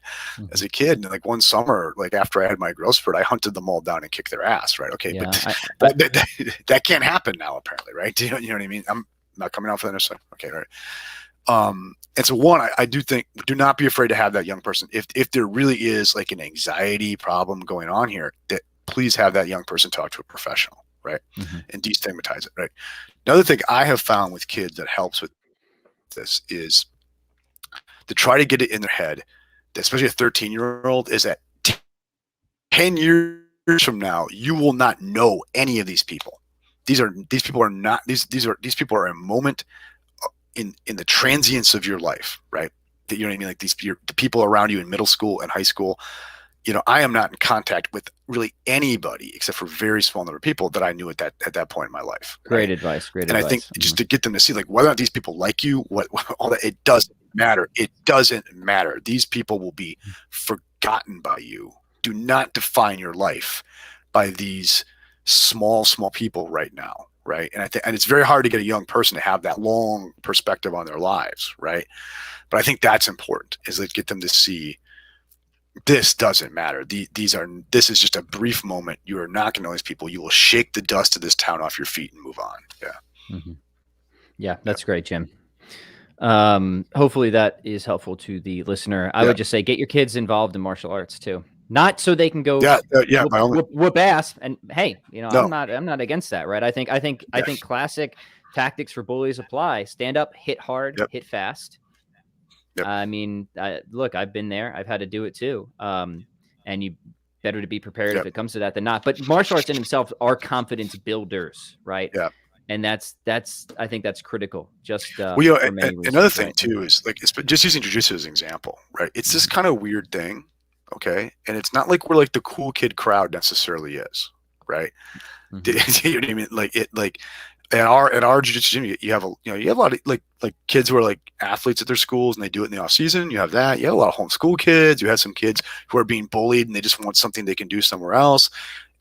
as a kid. And like one summer, like after I had my growth spurt, I hunted them all down and kicked their ass, right? Okay, but that can't happen now, apparently, right? You know what I mean? I'm not coming out for that next time. Okay, right. And so one, I do think, do not be afraid to have that young person. If there really is like an anxiety problem going on here, that please have that young person talk to a professional, right? And destigmatize it, right? Another thing I have found with kids that helps with this is to try to get it in their head, especially a 13-year-old, is that 10 years from now, you will not know any of these people. These people are not, these people are a moment in the transience of your life, right? You know what I mean? Like the people around you in middle school and high school, I am not in contact with really anybody except for a very small number of people that I knew at that point in my life. Right? Great advice. And I think just to get them to see like whether or not these people like you, what all that, it doesn't matter. It doesn't matter. These people will be forgotten by you. Do not define your life by these small people right now. Right. And and it's very hard to get a young person to have that long perspective on their lives. Right. But I think that's important, is to get them to see this doesn't matter. This is just a brief moment. You are not going to know these people. You will shake the dust of this town off your feet and move on. Yeah. Yeah. That's great, Jim. Hopefully that is helpful to the listener. I would just say, get your kids involved in martial arts too. Not so they can go whoop ass. And hey, I'm not against that, right? I think classic tactics for bullies apply. Stand up, hit hard, hit fast. I mean, look, I've been there. I've had to do it too. And you better to be prepared if it comes to that than not. But martial arts in themselves are confidence builders, right? Yeah. And that's I think that's critical. Just another thing too is like, just using jiu-jitsu as an example, right? It's this kind of weird thing. Okay. And it's not like we're like the cool kid crowd necessarily is, right? You know what I mean? Like in our jiu-jitsu gym, you have a lot of like kids who are like athletes at their schools and they do it in the off season. You have that. You have a lot of homeschool kids. You have some kids who are being bullied and they just want something they can do somewhere else.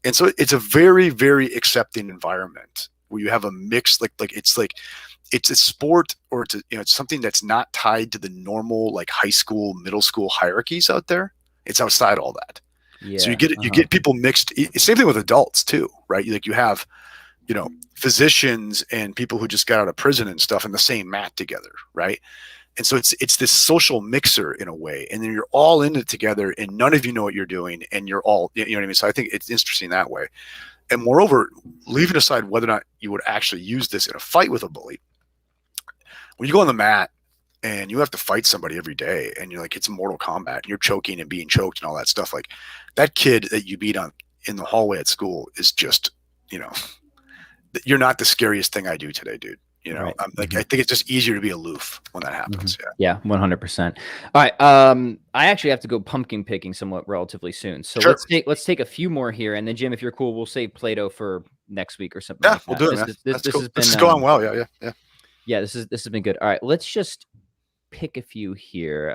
And so it's a very, very accepting environment where you have a mix, it's a sport, or it's something that's not tied to the normal like high school, middle school hierarchies out there. It's outside all that. Yeah, so you get people mixed. Same thing with adults too, right? Like you have, physicians and people who just got out of prison and stuff in the same mat together, right? And so it's this social mixer in a way, and then you're all in it together, and none of you know what you're doing, and you're all, you know what I mean? So I think it's interesting that way. And moreover, leaving aside whether or not you would actually use this in a fight with a bully, when you go on the mat and you have to fight somebody every day and you're like, it's Mortal Kombat and you're choking and being choked and all that stuff, like that kid that you beat on in the hallway at school is just, you're not the scariest thing I do today, dude. Right. I think it's just easier to be aloof when that happens. Yeah, 100%. All right. I actually have to go pumpkin picking somewhat relatively soon. So Sure. let's take a few more here. And then Jim, if you're cool, we'll save Play-Doh for next week or something. Yeah, we'll do it, man. This is going well. Yeah. Yeah, this has been good. All right, let's just pick a few here.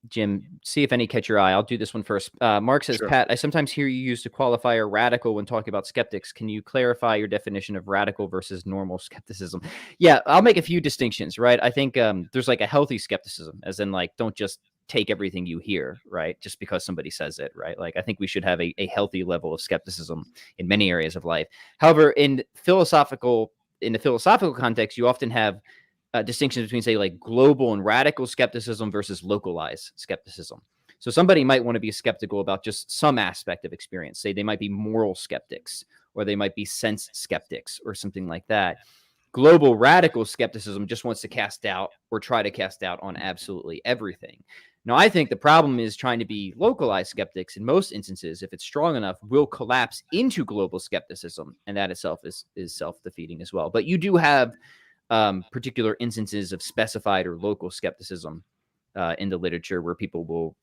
Jim, see if any catch your eye. I'll do this one first. Mark says, sure. Pat, I sometimes hear you use the qualifier radical when talking about skeptics. Can you clarify your definition of radical versus normal skepticism? Yeah, I'll make a few distinctions, right? I think there's like a healthy skepticism, as in like, don't just take everything you hear, right? Just because somebody says it, right? Like, I think we should have a healthy level of skepticism in many areas of life. However, in the philosophical context, you often have distinctions between, say, like global and radical skepticism versus localized skepticism. So somebody might want to be skeptical about just some aspect of experience. Say they might be moral skeptics, or they might be sense skeptics, or something like that. Global radical skepticism just wants to cast doubt or try to cast doubt on absolutely everything. Now, I think the problem is trying to be localized skeptics in most instances, if it's strong enough, will collapse into global skepticism. And that itself is self-defeating as well. But you do have particular instances of specified or local skepticism in the literature where people will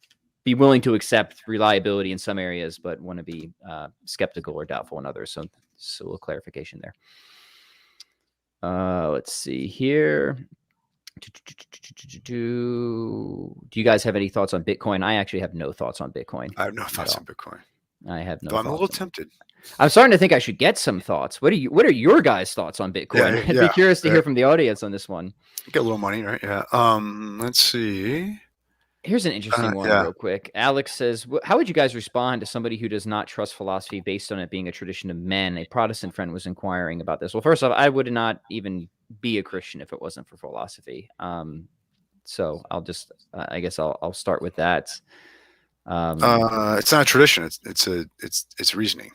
be willing to accept reliability in some areas, but want to be skeptical or doubtful in others. So a little clarification there. Let's see here. Do you guys have any thoughts on Bitcoin? I actually have no thoughts on Bitcoin. I have no thoughts on Bitcoin. I have no. Though I'm a little tempted. I'm starting to think I should get some thoughts. What are your guys' thoughts on Bitcoin? I'd be curious to hear from the audience on this one. Get a little money, right? Yeah. Let's see. Here's an interesting one real quick. Alex says, how would you guys respond to somebody who does not trust philosophy based on it being a tradition of men? A Protestant friend was inquiring about this. Well, first off, I would not even be a Christian if it wasn't for philosophy. So I'll just, I guess I'll start with that. It's not a tradition. It's reasoning.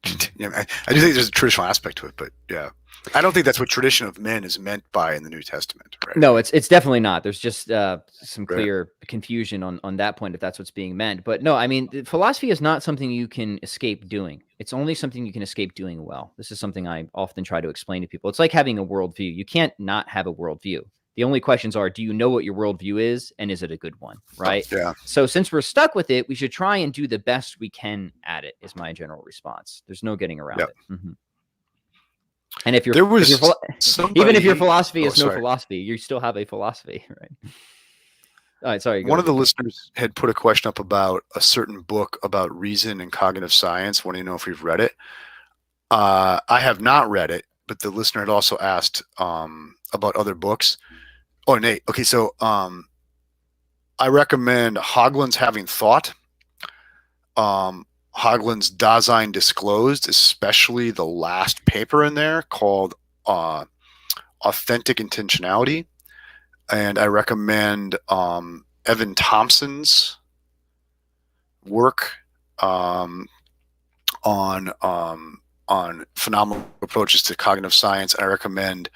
I do think there's a traditional aspect to it, but yeah, I don't think that's what tradition of men is meant by in the New Testament. Right? No, it's definitely not. There's just some clear confusion on that point, if that's what's being meant. But no, I mean, philosophy is not something you can escape doing. It's only something you can escape doing well. This is something I often try to explain to people. It's like having a worldview. You can't not have a worldview. The only questions are, do you know what your worldview is? And is it a good one? Right. Yeah. So since we're stuck with it, we should try and do the best we can at it, is my general response. There's no getting around it. Mm-hmm. And if even if your philosophy is no philosophy, you still have a philosophy, right? All right. Sorry. One of the listeners had put a question up about a certain book about reason and cognitive science. Want to know if we've read it? I have not read it, but the listener had also asked about other books. Oh, Nate. Okay, so I recommend Haugland's Having Thought, Haugland's Dasein Disclosed, especially the last paper in there called Authentic Intentionality. And I recommend Evan Thompson's work on phenomenal approaches to cognitive science. I recommend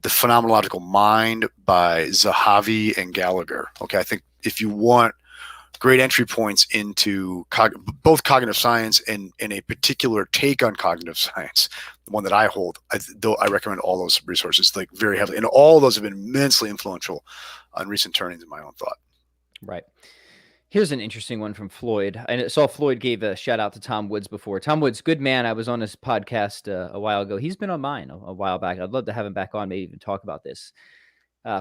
The Phenomenological Mind by Zahavi and Gallagher. Okay, I think if you want great entry points into both cognitive science and a particular take on cognitive science, the one that I hold, I recommend all those resources, like very heavily. And all those have been immensely influential on recent turnings in my own thought. Right. Here's an interesting one from Floyd. I saw Floyd gave a shout out to Tom Woods before. Tom Woods, good man. I was on his podcast a while ago. He's been on mine a while back. I'd love to have him back on, maybe even talk about this.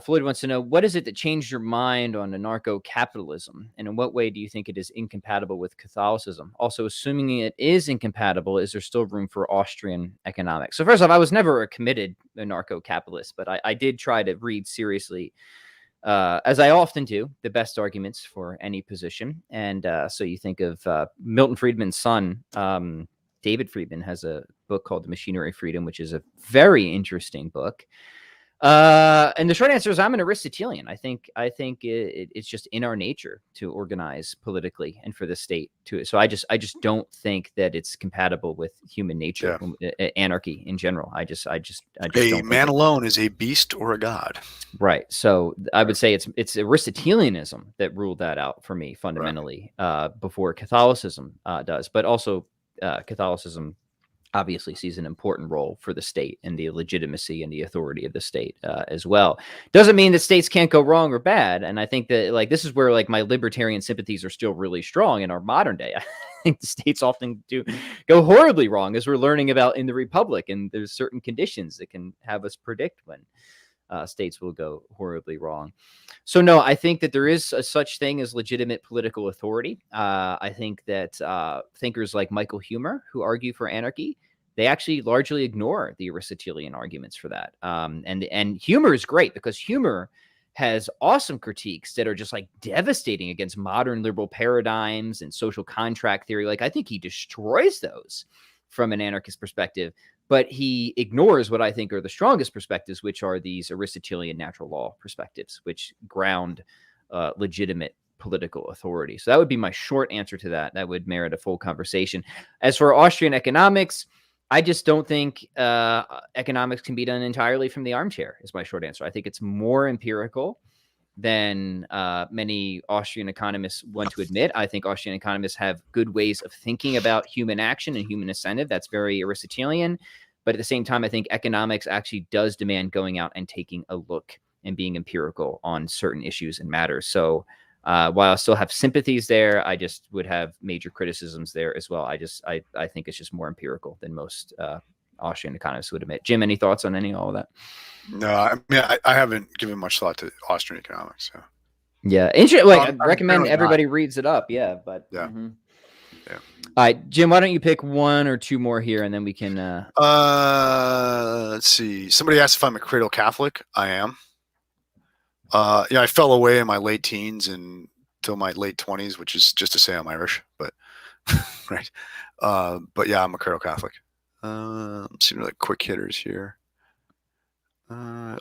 Floyd wants to know, what is it that changed your mind on anarcho-capitalism? And in what way do you think it is incompatible with Catholicism? Also, assuming it is incompatible, is there still room for Austrian economics? So first off, I was never a committed anarcho-capitalist, but I did try to read seriously, as I often do, the best arguments for any position. And so you think of Milton Friedman's son, David Friedman, has a book called The Machinery of Freedom, which is a very interesting book. And the short answer is I'm an Aristotelian. I think it's just in our nature to organize politically and for the state to. So I just don't think that it's compatible with human nature, anarchy in general. I just a man alone is a beast or a god. Right. So I would say it's Aristotelianism that ruled that out for me fundamentally, before Catholicism does, but also Catholicism obviously sees an important role for the state and the legitimacy and the authority of the state as well. Doesn't mean that states can't go wrong or bad. And I think that like this is where like my libertarian sympathies are still really strong in our modern day. I think the states often do go horribly wrong, as we're learning about in the Republic. And there's certain conditions that can have us predict when states will go horribly wrong. So no, I think that there is a such thing as legitimate political authority. I think that thinkers like Michael Huemer, who argue for anarchy, they actually largely ignore the Aristotelian arguments for that. And Huemer is great because Huemer has awesome critiques that are just like devastating against modern liberal paradigms and social contract theory. Like I think he destroys those from an anarchist perspective. But he ignores what I think are the strongest perspectives, which are these Aristotelian natural law perspectives, which ground legitimate political authority. So that would be my short answer to that. That would merit a full conversation. As for Austrian economics, I just don't think economics can be done entirely from the armchair, is my short answer. I think it's more empirical than many Austrian economists want to admit. I think Austrian economists have good ways of thinking about human action and human incentive. That's very Aristotelian. But at the same time, I think economics actually does demand going out and taking a look and being empirical on certain issues and matters. So while I still have sympathies there, I just would have major criticisms there as well. I think it's just more empirical than most Austrian economists would admit. Jim, any thoughts on all of that? No, I mean, I haven't given much thought to Austrian economics. So. Yeah, I recommend everybody reads it up. Yeah, but yeah. Yeah. All right, Jim, why don't you pick one or two more here, and then we can. Let's see. Somebody asked if I'm a cradle Catholic. I am. I fell away in my late teens until my late 20s, which is just to say I'm Irish, but right. But yeah, I'm a cradle Catholic. Let's see, like quick hitters here.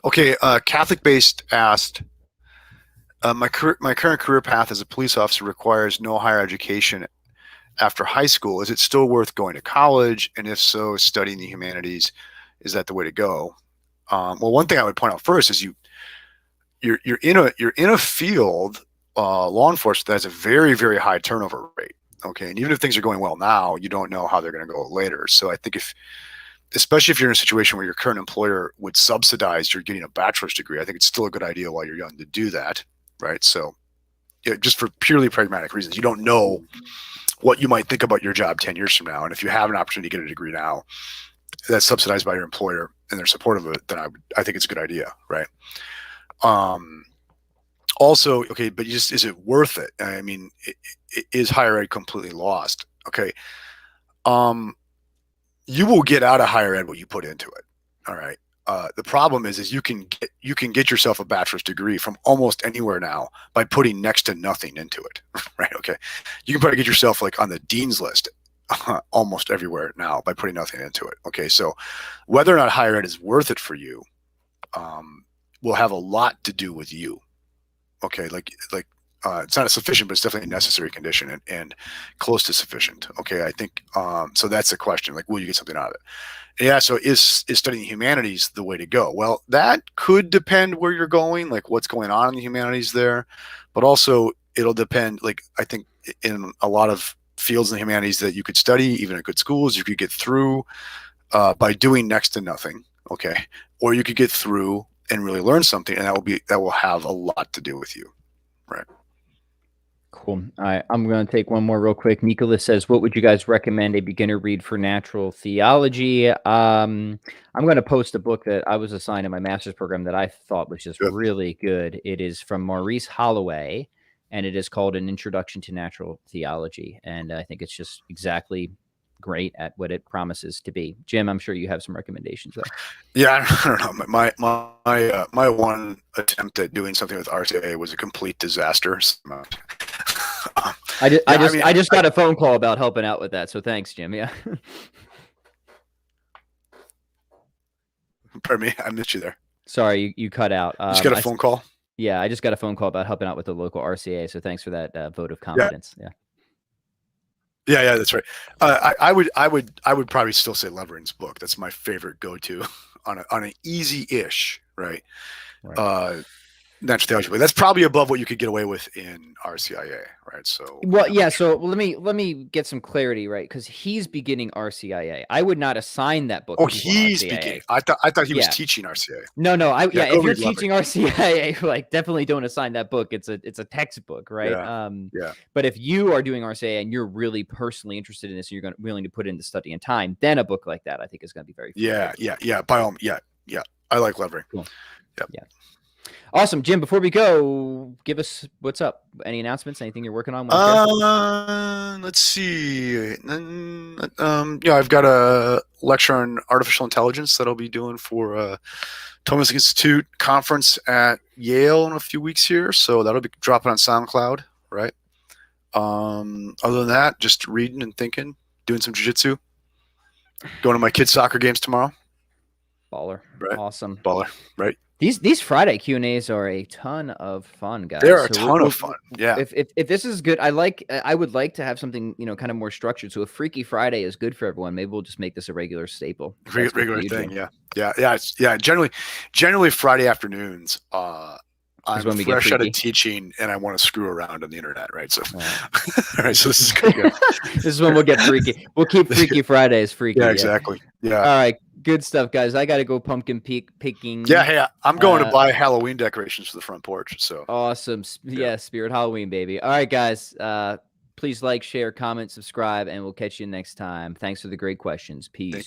Okay, Catholic Based asked, my current career path as a police officer requires no higher education after high school. Is it still worth going to college? And if so, studying the humanities, is that the way to go? Well, one thing I would point out first is you're in a field, law enforcement, that has a very, very high turnover rate. Okay, and even if things are going well now, you don't know how they're going to go later. So I think especially if you're in a situation where your current employer would subsidize your getting a bachelor's degree, I think it's still a good idea while you're young to do that, right? So just for purely pragmatic reasons, you don't know what you might think about your job 10 years from now. And if you have an opportunity to get a degree now that's subsidized by your employer and they're supportive of it, then I think it's a good idea, right? Also, okay, but is it worth it? I mean, is higher ed completely lost? Okay. You will get out of higher ed what you put into it. All right. The problem is you can get yourself a bachelor's degree from almost anywhere now by putting next to nothing into it, right? Okay, you can probably get yourself like on the dean's list almost everywhere now by putting nothing into it. Okay, so whether or not higher ed is worth it for you will have a lot to do with you. Okay, like it's not a sufficient, but it's definitely a necessary condition and close to sufficient. Okay, I think so. That's the question. Like, will you get something out of it? Yeah. So is studying humanities the way to go? Well, that could depend where you're going, like what's going on in the humanities there, but also it'll depend. Like I think in a lot of fields in the humanities that you could study, even at good schools, you could get through by doing next to nothing. Okay, or you could get through and really learn something, and that will have a lot to do with you, right? Cool. All right, I'm going to take one more real quick. Nicholas says, what would you guys recommend a beginner read for natural theology? I'm going to post a book that I was assigned in my master's program that I thought was just really good. It is from Maurice Holloway, and it is called An Introduction to Natural Theology. And I think it's just exactly great at what it promises to be. Jim, I'm sure you have some recommendations though. Yeah, I don't know. My one attempt at doing something with RCA was a complete disaster. I just got a phone call about helping out with that, so thanks, Jim. Yeah. Pardon me, I missed you there. Sorry, you cut out. Just got a phone call. Yeah, I just got a phone call about helping out with the local RCA. So thanks for that vote of Yeah. confidence. Yeah. Yeah, that's right. I would probably still say Levering's book. That's my favorite go-to on an easy-ish, right? Natural theology. That's probably above what you could get away with in RCIA, right? So So let me get some clarity, right? Because he's beginning RCIA. I would not assign that book. Oh, he's beginning. I thought he was teaching RCIA. No. If you're teaching RCIA, like definitely don't assign that book. It's a textbook, right? Yeah. But if you are doing RCIA and you're really personally interested in this, and you're willing to put in the study and time, then a book like that I think is going to be very yeah. By all, yeah. I like Levering. Cool. Yep. Yeah. Awesome, Jim. Before we go, give us what's up. Any announcements? Anything you're working on? Let's see. I've got a lecture on artificial intelligence that I'll be doing for Thomas Institute conference at Yale in a few weeks here. So that'll be dropping on SoundCloud, right? Other than that, just reading and thinking, doing some jiu-jitsu, going to my kids' soccer games tomorrow. Baller. Right. Awesome. Baller. Right. These Friday Q&As are a ton of fun, guys. They're a ton of fun. Yeah. If this is good, I would like to have something, kind of more structured. So if Freaky Friday is good for everyone, maybe we'll just make this a regular staple. Regular thing. Yeah. Generally Friday afternoons. I'm when fresh out of teaching and I want to screw around on the internet, right? So, all right. So this is good. This is when we'll get freaky. We'll keep Freaky Fridays freaky. Yeah, exactly. Yeah. All right. Good stuff, guys. I got to go pumpkin picking. Yeah. Hey, I'm going to buy Halloween decorations for the front porch. So awesome. Yeah. Spirit Halloween, baby. All right, guys. Please like, share, comment, subscribe, and we'll catch you next time. Thanks for the great questions. Peace.